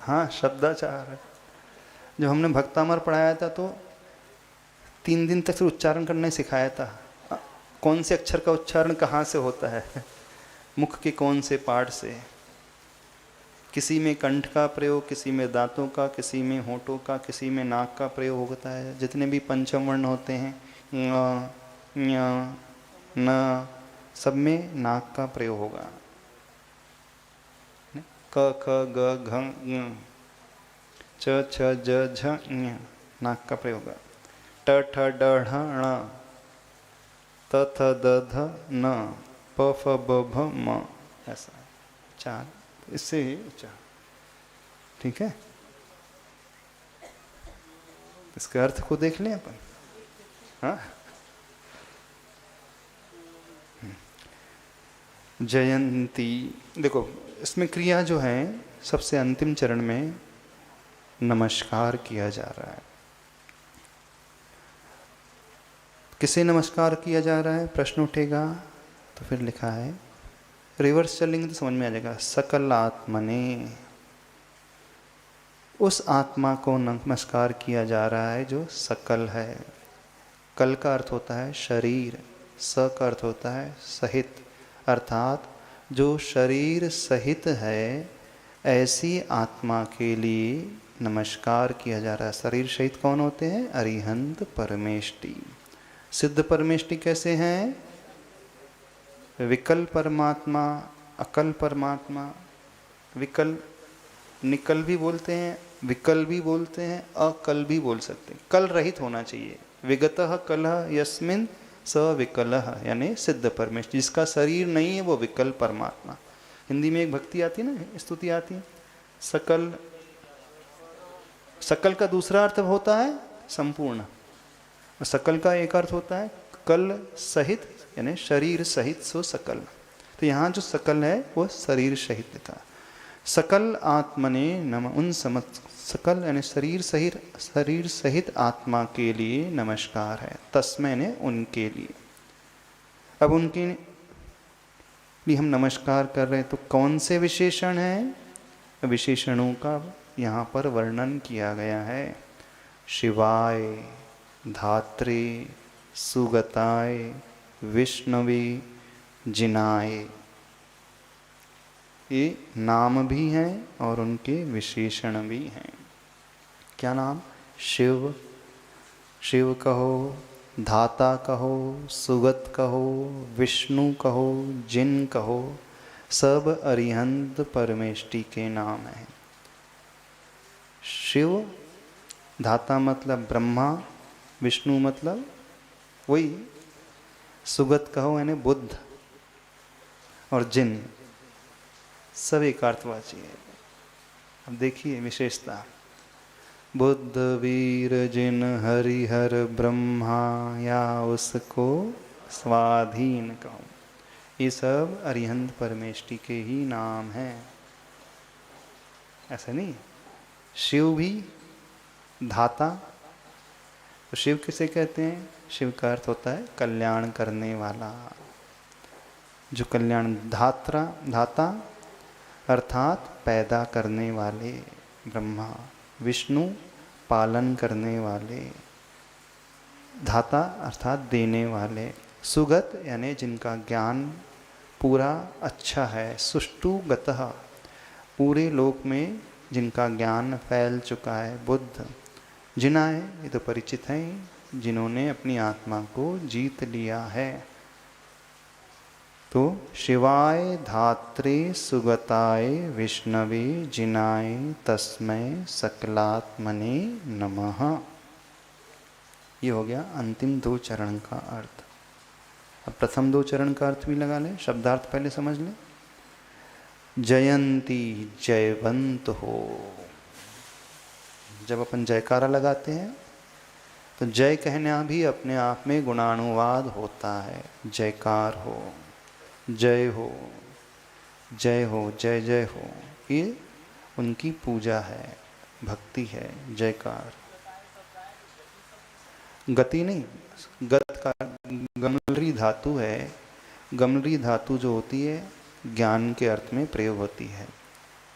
[SPEAKER 1] हाँ, शब्दाचार जब हमने भक्तामर पढ़ाया था तो 3 दिन तक फिर उच्चारण करना ही सिखाया था। कौन से अक्षर का उच्चारण कहाँ से होता है, मुख के कौन से पार्ट से, किसी में कंठ का प्रयोग, किसी में दांतों का, किसी में होठों का, किसी में नाक का प्रयोग होता है। जितने भी पंचम वर्ण होते हैं न, सब में नाक का प्रयोग होगा। क ख ग घ ङ, च छ ज झ ञ, नाक का प्रयोग होगा। ट ठ ड ढ ण, त थ द ध न, प फ ब भ म, ऐसा 4, इससे ही उच्चारण। ठीक है, इसके अर्थ को देख लें अपन। हाँ, जयंती, देखो इसमें क्रिया जो है सबसे अंतिम चरण में नमस्कार किया जा रहा है। किसे नमस्कार किया जा रहा है, प्रश्न उठेगा तो फिर लिखा है, रिवर्स चलेंगे तो समझ में आ जाएगा। सकल आत्मने, उस आत्मा को नमस्कार किया जा रहा है जो सकल है। कल का अर्थ होता है शरीर, स का अर्थ होता है सहित, अर्थात जो शरीर सहित है ऐसी आत्मा के लिए नमस्कार किया जा रहा है। शरीर सहित कौन होते हैं, अरिहंत परमेष्टि। सिद्ध परमेष्टि कैसे हैं, विकल परमात्मा, अकल परमात्मा। विकल निकल भी बोलते हैं, विकल भी बोलते हैं, अकल भी बोल सकते हैं। कल रहित होना चाहिए। विगतः कलह यस्मिन स विकलः, यानी सिद्ध परमेष्टि, जिसका शरीर नहीं है वो विकल परमात्मा। हिंदी में एक भक्ति आती है ना, स्तुति आती है, सकल। सकल का दूसरा अर्थ होता है संपूर्ण, और सकल का एक अर्थ होता है कल सहित, यानी शरीर सहित सो सकल। तो यहाँ जो सकल है वो शरीर सहित लिखा। सकल आत्मने नम, उन सकल यानी शरीर सहित आत्मा के लिए नमस्कार है। तस्मै ने उनके लिए। अब उनके लिए हम नमस्कार कर रहे हैं तो कौन से विशेषण हैं, विशेषणों का यहाँ पर वर्णन किया गया है। शिवाय, धात्रे, सुगताय, विष्णवे, जिनाय, ये नाम भी हैं और उनके विशेषण भी हैं। क्या नाम, शिव, शिव कहो, धाता कहो, सुगत कहो, विष्णु कहो, जिन कहो, सब अरिहंत परमेष्टि के नाम हैं। शिव, धाता मतलब ब्रह्मा, विष्णु मतलब वही, सुगत कहो यानी बुद्ध, और जिन, सब एक अर्थवाची है। अब देखिए विशेषता, बुद्ध, वीर, जिन, हरिहर, ब्रह्मा या उसको स्वाधीन कहो, ये सब अरिहंत परमेष्टि के ही नाम हैं। ऐसा नहीं, शिव भी धाता, तो शिव किसे कहते हैं, शिव का अर्थ होता है कल्याण करने वाला, जो कल्याण, धात्रा, धाता अर्थात पैदा करने वाले ब्रह्मा, विष्णु पालन करने वाले, धाता अर्थात देने वाले, सुगत यानी जिनका ज्ञान पूरा अच्छा है, सुष्टु गतः पूरे लोक में जिनका ज्ञान फैल चुका है, बुद्ध जिनाए ये तो परिचित हैं, जिन्होंने अपनी आत्मा को जीत लिया है। तो शिवाय धात्रे सुगताय विष्णवे जिनाय तस्मै सकलात्मने नमः। ये हो गया अंतिम 2 चरण का अर्थ। अब प्रथम 2 चरण का अर्थ भी लगा लें, शब्दार्थ पहले समझ लें। जयंती जयवंत हो, जब अपन जयकारा लगाते हैं तो जय कहना भी अपने आप में गुणानुवाद होता है। जयकार हो, जय हो, जय हो, जय जय हो, ये उनकी पूजा है, भक्ति है। जयकार गति नहीं, गत का गमलरी धातु है। गमलरी धातु जो होती है ज्ञान के अर्थ में प्रयोग होती है।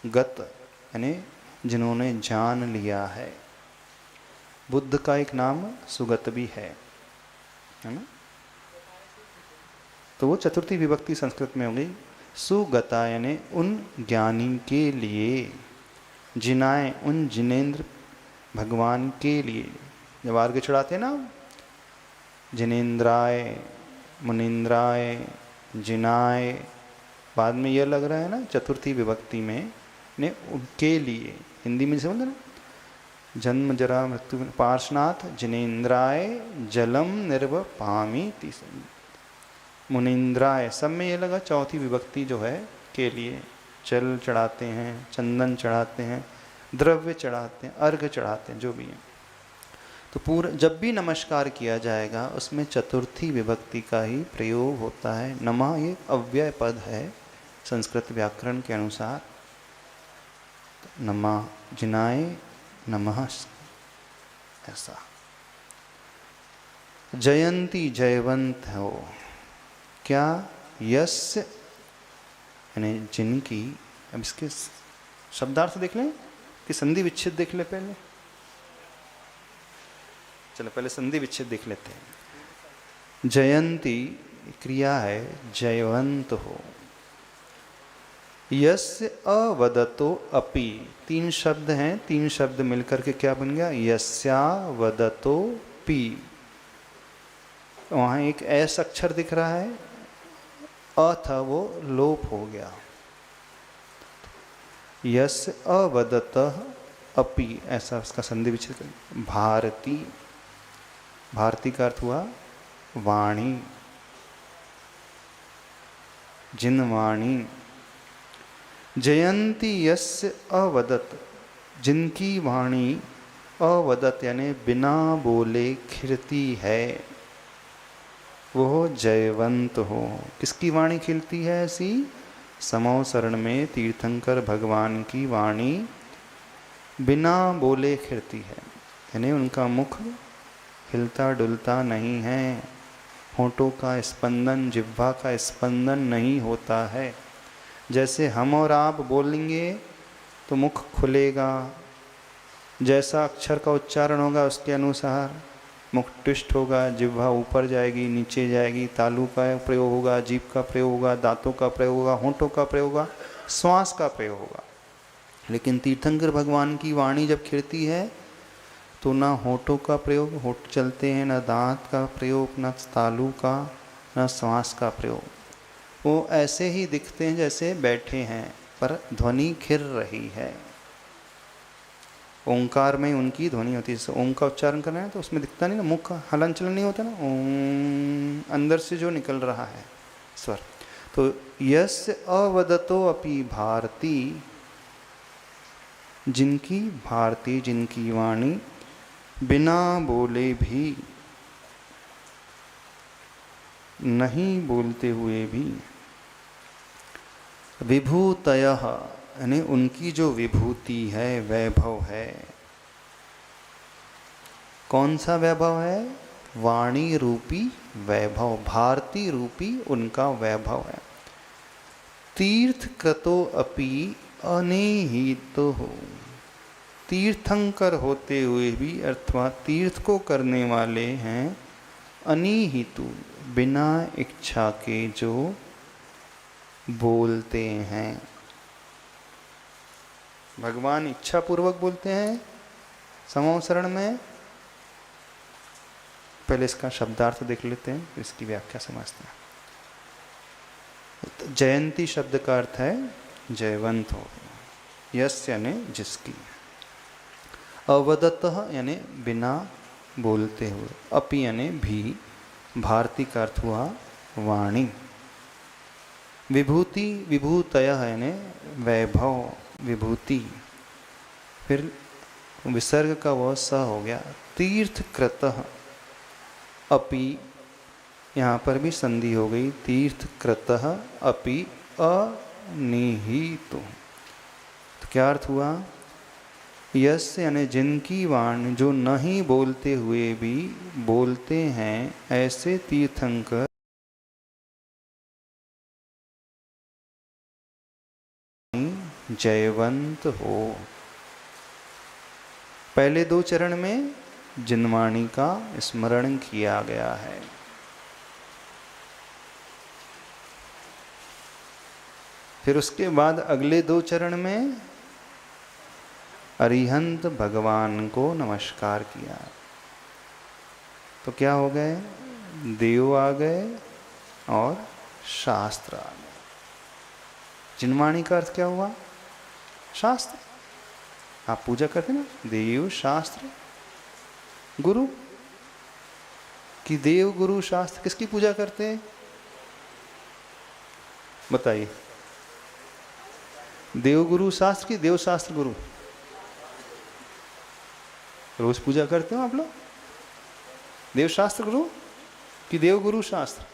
[SPEAKER 1] गत यानी जिन्होंने जान लिया है। बुद्ध का एक नाम सुगत भी है ना। तो वो चतुर्थी विभक्ति संस्कृत में हो गई। सुगता यानी उन ज्ञानी के लिए, जिनाए उन जिनेन्द्र भगवान के लिए। जब आर्घ्य चढ़ाते हैं ना, जिनेन्द्राय, मुनिन्द्राय, जिनाय, बाद में यह लग रहा है ना चतुर्थी विभक्ति में, ने उनके लिए। हिंदी में समझ ना, जन्म जरा मृत्यु पार्श्वनाथ जिनेन्द्राय जलम निर्वपामी, मुनिन्द्राय, सब में ये लगा चौथी विभक्ति जो है के लिए। जल चढ़ाते हैं, चंदन चढ़ाते हैं, द्रव्य चढ़ाते हैं, अर्घ्य चढ़ाते हैं, जो भी है। तो पूरा जब भी नमस्कार किया जाएगा उसमें चतुर्थी विभक्ति का ही प्रयोग होता है। नमः ये अव्यय पद है संस्कृत व्याकरण के अनुसार। नमः जिनाय नमः, ऐसा। जयंती जयवंत हो, क्या? यस्य यानी जिनकी। अब इसके शब्दार्थ देख लें कि संधि विच्छेद देख ले पहले। चलो पहले संधि विच्छेद देख लेते हैं। जयंती क्रिया है, जयवंत हो। यस्य अवदतो अपि, 3 शब्द हैं, 3 शब्द मिलकर के क्या बन गया? यस्यावदतो पि। वहाँ एक एस अक्षर दिख रहा है, अ था वो लोप हो गया। यस्य अवदतः अपि, ऐसा उसका संधि विच्छेद करें। भारती, भारती का अर्थ हुआ वाणी, जिनवाणी। जयंती यस्य अवदत, जिनकी वाणी अवदत यानी बिना बोले खिलती है, वो जयवंत हो। किसकी वाणी खिलती है ऐसी? समो शरण में तीर्थंकर भगवान की वाणी बिना बोले खिलती है, यानी उनका मुख हिलता डुलता नहीं है, होठों का स्पंदन, जिह्वा का स्पंदन नहीं होता है। जैसे हम और आप बोलेंगे तो मुख खुलेगा, जैसा अक्षर का उच्चारण होगा उसके अनुसार मुख ट्विस्ट होगा, जिह्वा ऊपर जाएगी, नीचे जाएगी, तालु का प्रयोग होगा, जीभ का प्रयोग होगा, दांतों का प्रयोग होगा, होठों का प्रयोग होगा, श्वास का प्रयोग होगा। लेकिन तीर्थंकर भगवान की वाणी जब खिलती है तो ना होठों का प्रयोग, होठ चलते हैं, ना दांत का प्रयोग, ना तालु का, ना श्वास का प्रयोग। वो ऐसे ही दिखते हैं जैसे बैठे हैं, पर ध्वनि खिर रही है। ओंकार में उनकी ध्वनि होती है। जैसे ओम का उच्चारण करना है तो उसमें दिखता नहीं ना, मुख का हलन चलन नहीं होता ना, ओम अंदर से जो निकल रहा है स्वर। तो यस्य अवदतो अपि भारती, जिनकी भारती, जिनकी वाणी बिना बोले भी, नहीं बोलते हुए भी, विभूतयः यानी उनकी जो विभूति है, वैभव है। कौन सा वैभव है? वाणी रूपी वैभव, भारती रूपी उनका वैभव है। तीर्थ कृतो अपि अनेहितो हो, तीर्थंकर होते हुए भी, अथवा तीर्थ को करने वाले हैं अनिहितु, बिना इच्छा के जो बोलते हैं। भगवान इच्छा पूर्वक बोलते हैं समवसरण में। पहले इसका शब्दार्थ देख लेते हैं, इसकी व्याख्या समझते हैं। तो जयंती शब्द का अर्थ है जयवंत हो, यस्य यानी जिसकी, अवदतः यानी बिना बोलते हुए, अपि यानी भी, भारती का अर्थ हुआ वाणी, विभूति विभूतयः यानी वैभव विभूति, फिर विसर्ग का वह स हो गया, तीर्थकृतः, अपि यहाँ पर भी संधि हो गई, तीर्थकृतः अपि अनिहितो। तो क्या अर्थ हुआ, यस्य यानी जिनकी वाणी, जो नहीं बोलते हुए भी बोलते हैं, ऐसे तीर्थंकर जयवंत हो। पहले दो चरण में जिनवाणी का स्मरण किया गया है। फिर उसके बाद अगले दो चरण में अरिहंत भगवान को नमस्कार किया। तो क्या हो गए, देव आ गए और शास्त्र आ गए। जिनवाणी का अर्थ क्या हुआ, शास्त्र। आप पूजा करते ना, देव शास्त्र गुरु कि देव गुरु शास्त्र, किसकी पूजा करते हैं बताइए? देव गुरु शास्त्र की देव शास्त्र गुरु? रोज पूजा करते हो आप लोग? देव शास्त्र गुरु कि देव गुरु शास्त्र?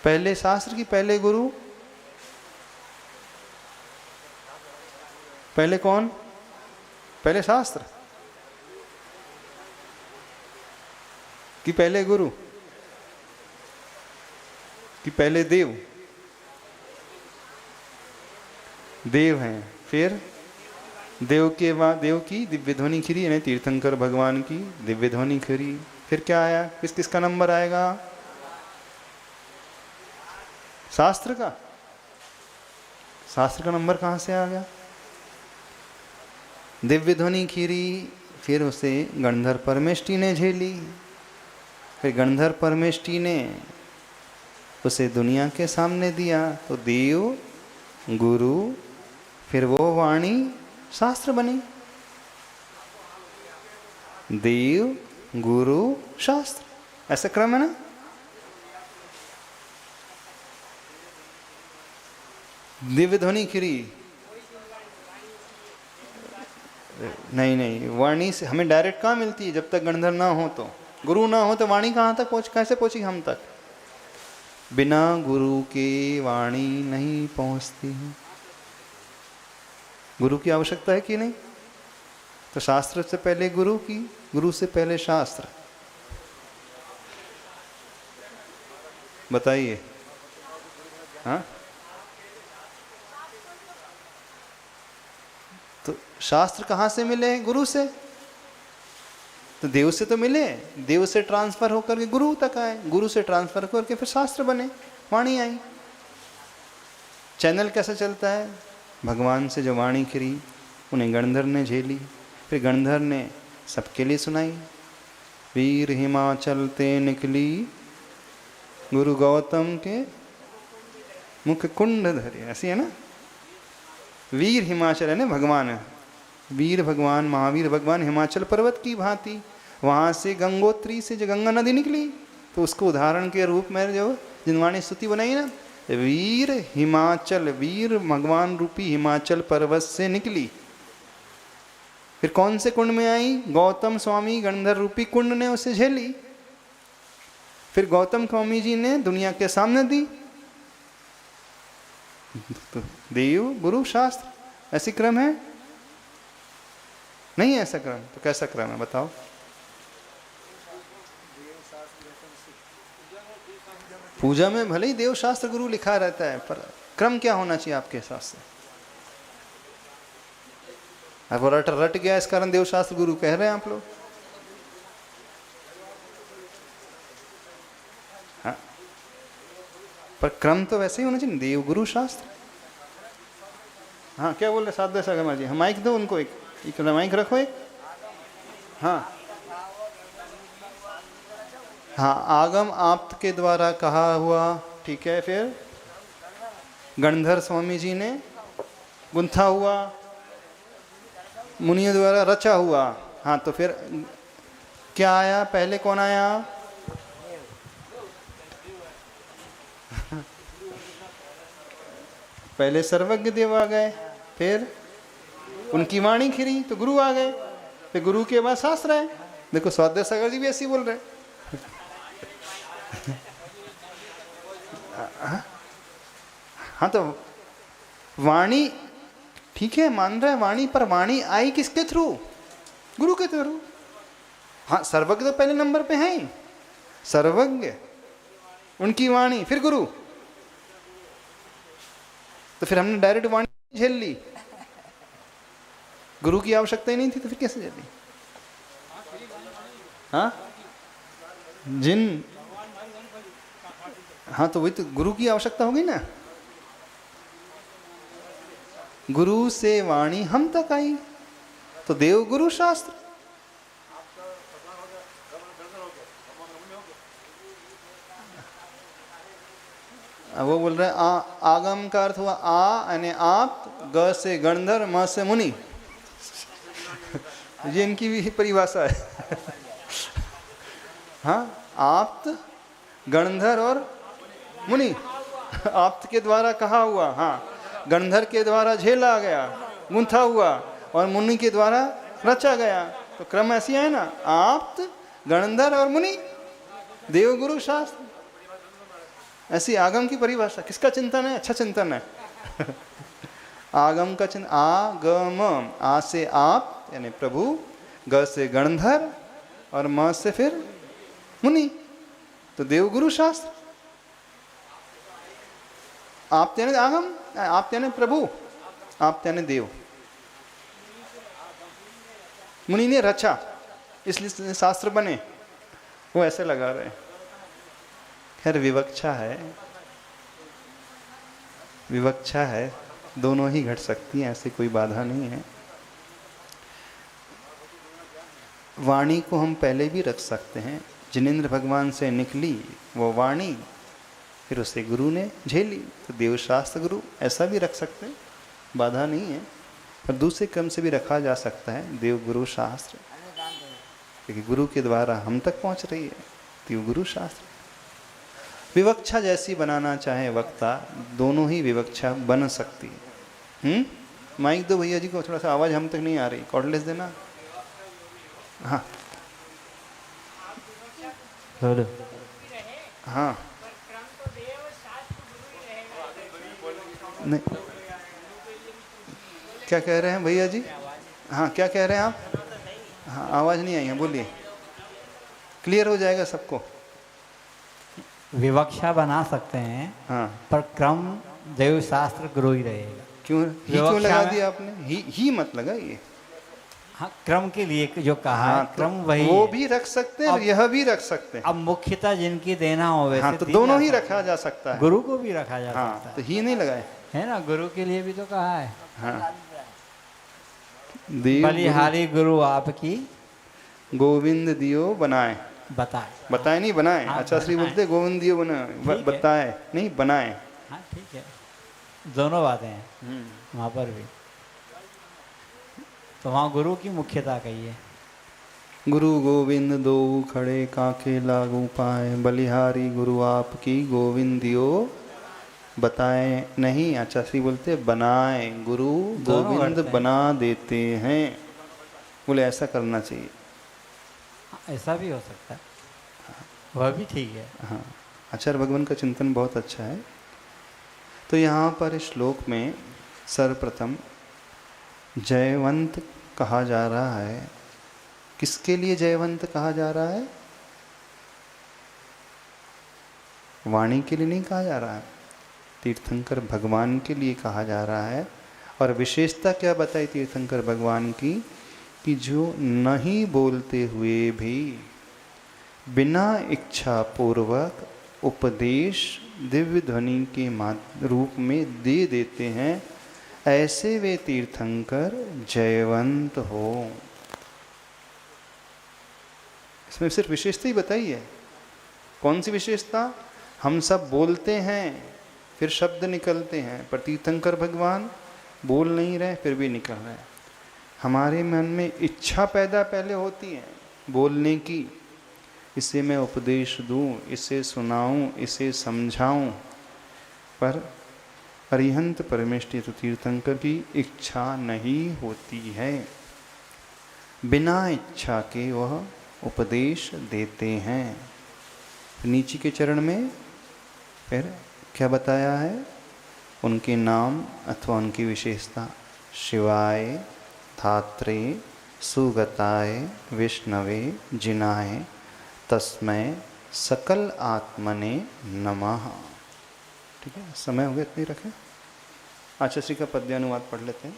[SPEAKER 1] पहले शास्त्र की पहले गुरु? पहले कौन? पहले शास्त्र कि पहले गुरु कि पहले देव? देव हैं, फिर देव के बाद देव की दिव्य ध्वनि खिरी, यानी तीर्थंकर भगवान की दिव्य ध्वनि खिरी। फिर क्या आया, किस किस का नंबर आएगा? शास्त्र का। शास्त्र का नंबर कहां से आ गया? दिव्य ध्वनि खिरी, फिर उसे गणधर परमेष्टि ने झेली, फिर गणधर परमेष्टि ने उसे दुनिया के सामने दिया। तो देव गुरु, फिर वो वाणी शास्त्र बनी। देव गुरु शास्त्र, ऐसा क्रम है ना? दिव्य ध्वनि खिरी, नहीं नहीं, वाणी से हमें डायरेक्ट कहाँ मिलती है? जब तक गणधर ना हो, तो गुरु ना हो तो वाणी कहाँ तक पहुँच, कैसे पहुँची हम तक? बिना गुरु के वाणी नहीं पहुँचती है। गुरु की आवश्यकता है कि नहीं? तो शास्त्र से पहले गुरु की, गुरु से पहले शास्त्र। बताइए। हाँ, तो शास्त्र कहाँ से मिले? गुरु से। तो देव से तो मिले, देव से ट्रांसफर होकर के गुरु तक आए, गुरु से ट्रांसफर होकर के फिर शास्त्र बने, वाणी आई। चैनल कैसे चलता है? भगवान से जो वाणी खिरी, उन्हें गणधर ने झेली, फिर गणधर ने सबके लिए सुनाई। वीर हिमाचल ते निकली, गुरु गौतम के मुख कुंड धरे, ऐसी है ना? वीर हिमाचल है ना भगवान, वीर भगवान, महावीर भगवान हिमाचल पर्वत की भांति, वहाँ से गंगोत्री से जो गंगा नदी निकली, तो उसको उदाहरण के रूप में जो जिनवाणी स्तुति बनाई ना, वीर हिमाचल, वीर भगवान रूपी हिमाचल पर्वत से निकली। फिर कौन से कुंड में आई? गौतम स्वामी गणधर रूपी कुंड ने उसे झेली। फिर गौतम स्वामी जी ने दुनिया के सामने दी। तो देव गुरु शास्त्र, ऐसी क्रम है? नहीं है ऐसा क्रम। तो कैसा क्रम है बताओ? पूजा में भले ही देव शास्त्र गुरु लिखा रहता है, पर क्रम क्या होना चाहिए आपके हिसाब से? अब रट गया, इस कारण देव शास्त्र गुरु कह रहे हैं आप लोग। पर क्रम तो वैसे ही होना चाहिए, देव गुरु शास्त्र। हाँ क्या बोल रहे साधु शर्मा जी? हम माइक दो उनको, एक माइक रखो एक। हाँ हाँ, आगम आप्त के द्वारा कहा हुआ, ठीक है। फिर गणधर स्वामी जी ने गुंथा हुआ, मुनियों द्वारा रचा हुआ। हाँ तो फिर क्या आया? पहले कौन आया? पहले सर्वज्ञ देव आ गए, फिर उनकी वाणी खिरी तो गुरु आ गए, फिर गुरु के बाद शास्त्र है। देखो स्वाध्याय सागर जी भी ऐसे ही बोल रहे। हाँ तो वाणी ठीक है, मान रहा है वाणी, पर वाणी आई किसके थ्रू? गुरु के थ्रू। हाँ सर्वज्ञ तो पहले नंबर पे है ही, सर्वज्ञ, उनकी वाणी, फिर गुरु। तो फिर हमने डायरेक्ट वाणी झेल ली, गुरु की आवश्यकता ही नहीं थी, तो फिर कैसे झेली? हाँ जिन, हाँ तो वही तो गुरु की आवश्यकता होगी ना। गुरु से वाणी हम तक आई, तो देव गुरु शास्त्र। वो बोल रहे हैं आगम का अर्थ हुआ आ यानी आप, ग से गणधर, म से मुनि। ये इनकी भी परिभाषा है। हाँ आप्त, गणधर और मुनि। आप्त के द्वारा कहा हुआ, हाँ गणधर के द्वारा झेला गया, गुंथा हुआ, और मुनि के द्वारा रचा गया। तो क्रम ऐसी है ना, आप्त, गणधर और मुनि, देवगुरु शास्त्र। ऐसी आगम की परिभाषा। किसका चिंतन है? अच्छा चिंतन है। आगम का चिंतन, आगम, आ से आप यानी प्रभु, ग से गणधर और म से फिर मुनि, तो देवगुरु शास्त्र। आप यानी आगम, आप यानी प्रभु, आप यानी देव। मुनि ने रचा, इसलिए शास्त्र बने। वो ऐसे लगा रहे। खैर विवक्षा है, विवक्षा है, दोनों ही घट सकती हैं, ऐसे कोई बाधा नहीं है। वाणी को हम पहले भी रख सकते हैं। जिनेंद्र भगवान से निकली वो वाणी, फिर उसे गुरु ने झेली, तो देवशास्त्र गुरु, ऐसा भी रख सकते हैं, बाधा नहीं है। पर दूसरे क्रम से भी रखा जा सकता है देव गुरु शास्त्र, क्योंकि गुरु के द्वारा हम तक पहुंच रही है, देव गुरु शास्त्र। विवक्षा जैसी बनाना चाहे वक्ता, दोनों ही विवक्षा बन सकती है। माइक दो भैया जी को, थोड़ा सा आवाज़ हम तक नहीं आ रही, कॉर्डलेस देना। हाँ हाँ नहीं, क्या कह रहे हैं भैया जी? हाँ क्या कह रहे हैं आप? हाँ आवाज़ नहीं आई है, बोलिए, क्लियर हो जाएगा सबको।
[SPEAKER 2] विवक्षा बना सकते हैं,
[SPEAKER 1] हाँ
[SPEAKER 2] पर क्रम देव शास्त्र गुरु ही रहेगा।
[SPEAKER 1] क्यों लगा दिया आपने? ही मत लगाइए।
[SPEAKER 2] हाँ क्रम के लिए जो कहा,
[SPEAKER 1] हाँ,
[SPEAKER 2] क्रम वही
[SPEAKER 1] वो
[SPEAKER 2] है।
[SPEAKER 1] भी रख सकते हैं और यह भी रख सकते हैं।
[SPEAKER 2] अब मुख्यता जिनकी देना हो वैसे,
[SPEAKER 1] हाँ तो दोनों ही रखा जा सकता है,
[SPEAKER 2] गुरु को भी रखा जा
[SPEAKER 1] हाँ,
[SPEAKER 2] सकता
[SPEAKER 1] तो ही नहीं लगाए
[SPEAKER 2] है ना, गुरु के लिए भी तो कहा है।
[SPEAKER 1] हाँ
[SPEAKER 2] बलिहारी गुरु आपकी
[SPEAKER 1] गोविंद दियो बनाए, बताए नहीं बनाए।
[SPEAKER 2] हाँ,
[SPEAKER 1] अच्छा श्री बोलते गोविंद दियो बनाए, बताए नहीं बनाए।
[SPEAKER 2] हाँ ठीक है, दोनों बातें हैं वहाँ पर भी। तो वहाँ गुरु की मुख्यता कही है।
[SPEAKER 1] गुरु गोविंद दो खड़े काके लागू पाए, बलिहारी गुरु आपकी गोविंद दियो बताए नहीं। अच्छा श्री बोलते बनाए, गुरु गोविंद बना देते हैं। बोले ऐसा करना चाहिए।
[SPEAKER 2] ऐसा भी हो सकता है, वह भी ठीक है।
[SPEAKER 1] हाँ आचार्य भगवान का चिंतन बहुत अच्छा है। तो यहाँ पर इस श्लोक में सर्वप्रथम जयवंत कहा जा रहा है। किसके लिए जयवंत कहा जा रहा है? वाणी के लिए नहीं कहा जा रहा है, तीर्थंकर भगवान के लिए कहा जा रहा है। और विशेषता क्या बताई तीर्थंकर भगवान की, कि जो नहीं बोलते हुए भी बिना इच्छा पूर्वक उपदेश दिव्य ध्वनि के रूप में दे देते हैं, ऐसे वे तीर्थंकर जयवंत हो। इसमें सिर्फ विशेषता ही बताई है। कौन सी विशेषता? हम सब बोलते हैं, फिर शब्द निकलते हैं, पर तीर्थंकर भगवान बोल नहीं रहे फिर भी निकल रहे हैं। हमारे मन में इच्छा पैदा पहले होती है बोलने की, इसे मैं उपदेश दूं, इसे सुनाऊं, इसे समझाऊं, पर अरिहंत परमेष्टि तो तीर्थंकर की इच्छा नहीं होती है। बिना इच्छा के वह उपदेश देते हैं। नीचे के चरण में फिर क्या बताया है? उनके नाम अथवा उनकी विशेषता। शिवाय, धात्रे, सुगताय, विष्णवे, जिनाय, तस्मै सकल आत्मने नमः। ठीक है, समय हो गया, इतनी रखें। आचार्य श्री का पद्यानुवाद पढ़ लेते हैं।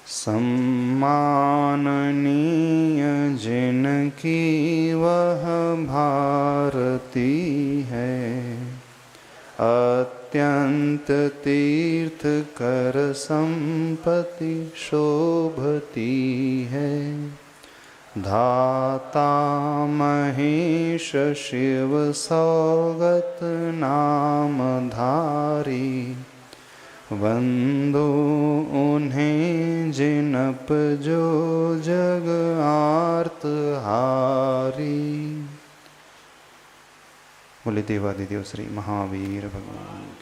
[SPEAKER 1] सम्माननीय जिनकी वह भारती है, अत्यंत तीर्थ कर संपत्ति शोभती है। धाता महेश शिव सौगत नामधारी, वंदो उन्हें जिनप जो जग आर्त हारी। बोले देवादिदेव श्री महावीर भगवान।